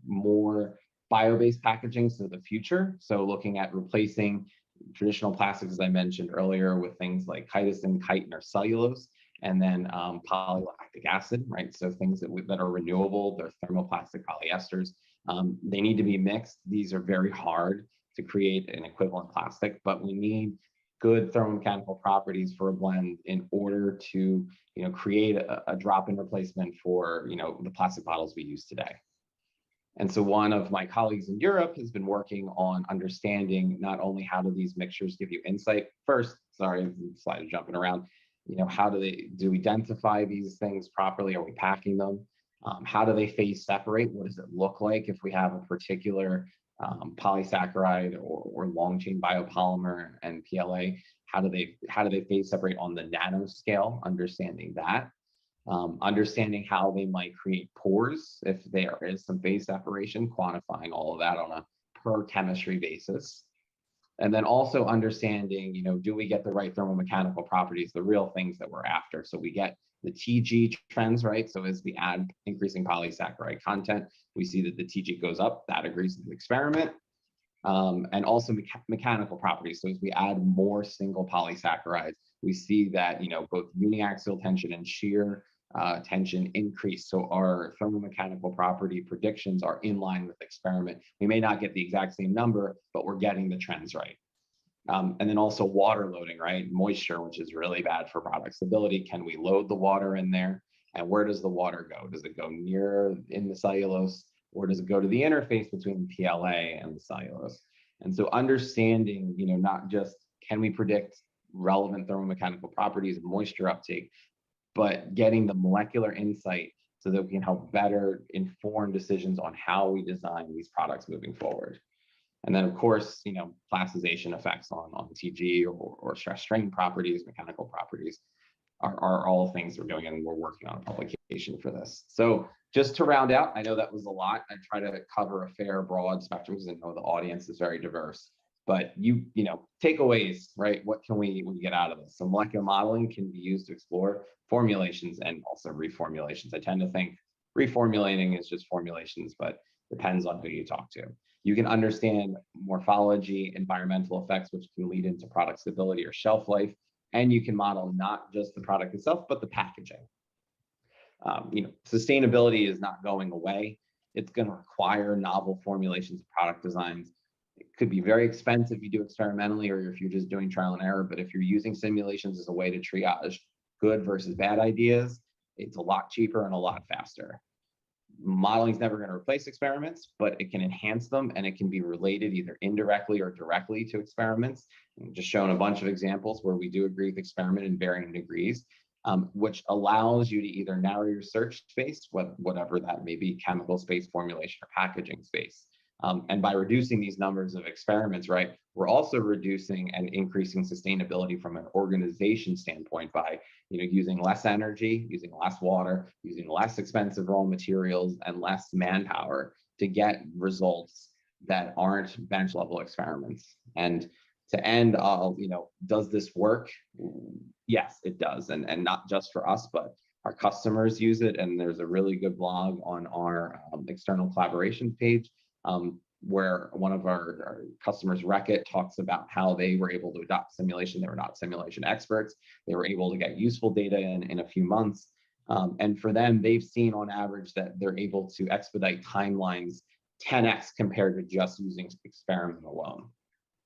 more bio-based packaging for the future. So looking at replacing traditional plastics, as I mentioned earlier, with things like chitosan, chitin, or cellulose, and then polylactic acid, right? So things that are renewable, they're thermoplastic polyesters. They need to be mixed. These are very hard to create an equivalent plastic, but we need good thermomechanical properties for a blend in order to create a drop-in replacement for the plastic bottles we use today. And so one of my colleagues in Europe has been working on understanding not only how do these mixtures give you insight. First, sorry, the slide is jumping around. How do we identify these things properly? Are we packing them? How do they phase separate? What does it look like if we have a particular polysaccharide or long chain biopolymer and PLA? How do they phase separate on the nanoscale? Understanding that. Understanding how they might create pores if there is some phase separation, quantifying all of that on a per chemistry basis. And then also understanding, do we get the right thermomechanical properties, the real things that we're after? So we get the TG trends, right? So as we add increasing polysaccharide content, we see that the TG goes up. That agrees with the experiment. And also mechanical properties. So as we add more single polysaccharides, we see that, both uniaxial tension and shear tension increase. So our thermomechanical property predictions are in line with the experiment. We may not get the exact same number, but we're getting the trends right. And then also water loading, right? Moisture, which is really bad for product stability. Can we load the water in there? And where does the water go? Does it go near in the cellulose, or does it go to the interface between the PLA and the cellulose? And so understanding, not just can we predict relevant thermomechanical properties and moisture uptake, but getting the molecular insight so that we can help better inform decisions on how we design these products moving forward. And then, of course, plasticization effects on TG or stress strain properties, mechanical properties are all things we're doing, and we're working on a publication for this. So just to round out, I know that was a lot. I try to cover a fair, broad spectrum because I know the audience is very diverse. But takeaways, right? What can we get out of this? So molecular modeling can be used to explore formulations and also reformulations. I tend to think reformulating is just formulations, but depends on who you talk to. You can understand morphology, environmental effects, which can lead into product stability or shelf life. And you can model not just the product itself, but the packaging. Sustainability is not going away. It's going to require novel formulations of product designs. It could be very expensive if you do experimentally or if you're just doing trial and error. But if you're using simulations as a way to triage good versus bad ideas, it's a lot cheaper and a lot faster. Modeling is never going to replace experiments, but it can enhance them, and it can be related either indirectly or directly to experiments. I've just shown a bunch of examples where we do agree with experiment in varying degrees, which allows you to either narrow your search space, whatever that may be, chemical space, formulation, or packaging space. And by reducing these numbers of experiments, right, we're also reducing and increasing sustainability from an organization standpoint by using less energy, using less water, using less expensive raw materials, and less manpower to get results that aren't bench level experiments. And to end, does this work? Yes, it does, and not just for us, but our customers use it. And there's a really good blog on our external collaboration page where one of our customers, Reckitt, talks about how they were able to adopt simulation. They were not simulation experts. They were able to get useful data in a few months. And for them, they've seen on average that they're able to expedite timelines 10x compared to just using experiment alone.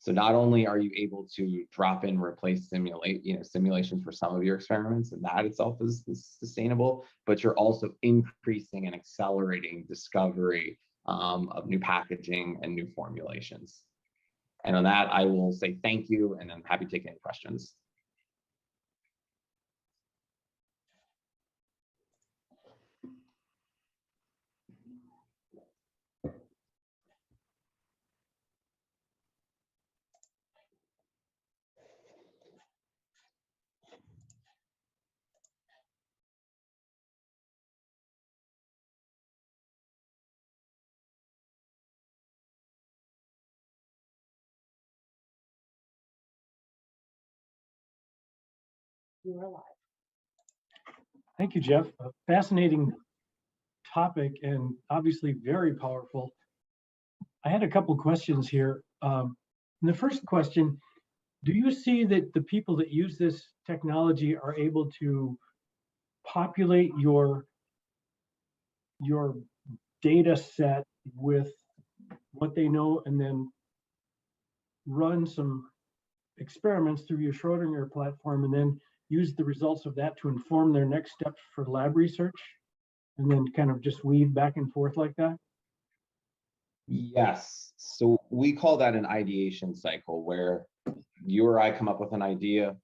So not only are you able to drop in, replace simulations for some of your experiments, and that itself is sustainable, but you're also increasing and accelerating discovery of new packaging and new formulations. And on that, I will say thank you, and I'm happy to take any questions. You are live. Thank you, Jeff. A fascinating topic and obviously very powerful. I had a couple questions here. The first question, do you see that the people that use this technology are able to populate your data set with what they know and then run some experiments through your Schrödinger platform and then use the results of that to inform their next steps for lab research, and then kind of just weave back and forth like that? Yes. So we call that an ideation cycle, where you or I come up with an idea,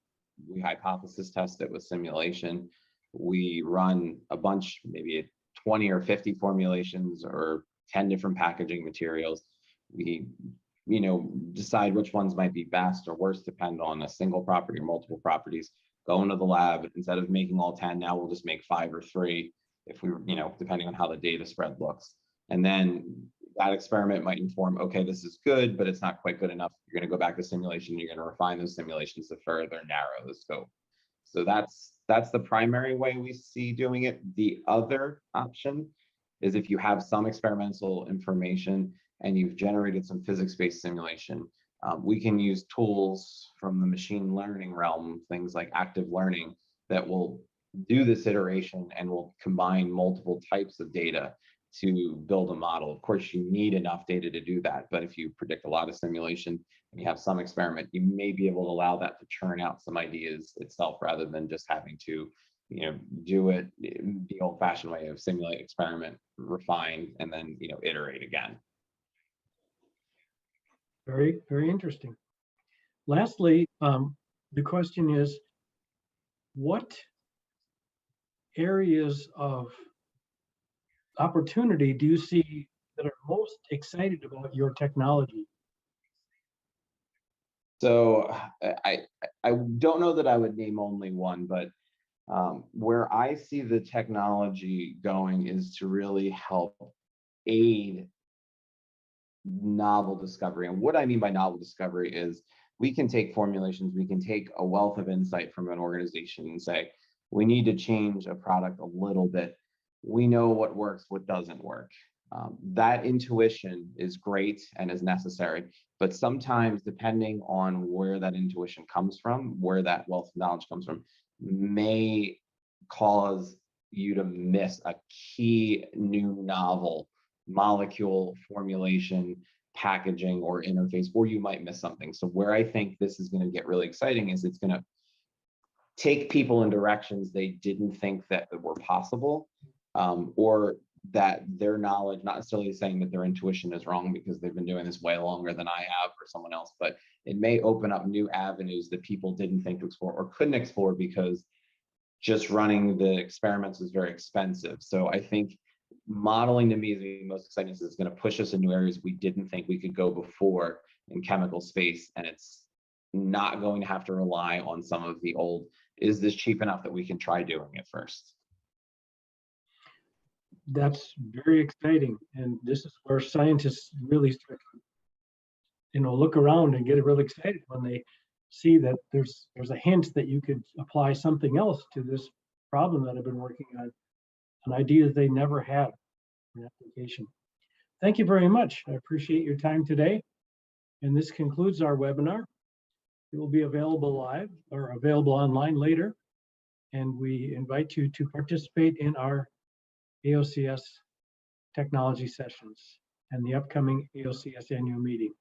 we hypothesis test it with simulation, we run a bunch, maybe 20 or 50 formulations or 10 different packaging materials. We decide which ones might be best or worst, depend on a single property or multiple properties. Go into the lab, instead of making all 10, now we'll just make 5 or 3 if we, depending on how the data spread looks. And then that experiment might inform, okay, this is good, but it's not quite good enough. You're going to go back to simulation. You're going to refine those simulations to further narrow the scope. So that's the primary way we see doing it. The other option is if you have some experimental information and you've generated some physics-based simulation, we can use tools from the machine learning realm, things like active learning, that will do this iteration and will combine multiple types of data to build a model. Of course, you need enough data to do that, but if you predict a lot of simulation and you have some experiment, you may be able to allow that to churn out some ideas itself, rather than just having to do it the old-fashioned way of simulate, experiment, refine, and then iterate again. Very, very interesting. Lastly, the question is, what areas of opportunity do you see that are most excited about your technology? So I don't know that I would name only one, but where I see the technology going is to really help aid novel discovery. And what I mean by novel discovery is we can take formulations, we can take a wealth of insight from an organization and say, we need to change a product a little bit. We know what works, what doesn't work. That intuition is great and is necessary, but sometimes, depending on where that intuition comes from, where that wealth of knowledge comes from, may cause you to miss a key new novel molecule, formulation, packaging, or interface, or you might miss something. So where I think this is going to get really exciting is it's going to take people in directions they didn't think that were possible, or that their knowledge, not necessarily saying that their intuition is wrong because they've been doing this way longer than I have or someone else, but it may open up new avenues that people didn't think to explore or couldn't explore because just running the experiments is very expensive. So I think modeling, to me, is the most exciting. It's going to push us in new areas we didn't think we could go before in chemical space, and it's not going to have to rely on some of the old, is this cheap enough that we can try doing it first? That's very exciting, and this is where scientists really start to, look around and get really excited when they see that there's a hint that you could apply something else to this problem that I've been working on, an idea that they never had in application. Thank you very much. I appreciate your time today. And this concludes our webinar. It will be available live or available online later. And we invite you to participate in our AOCS technology sessions and the upcoming AOCS annual meeting.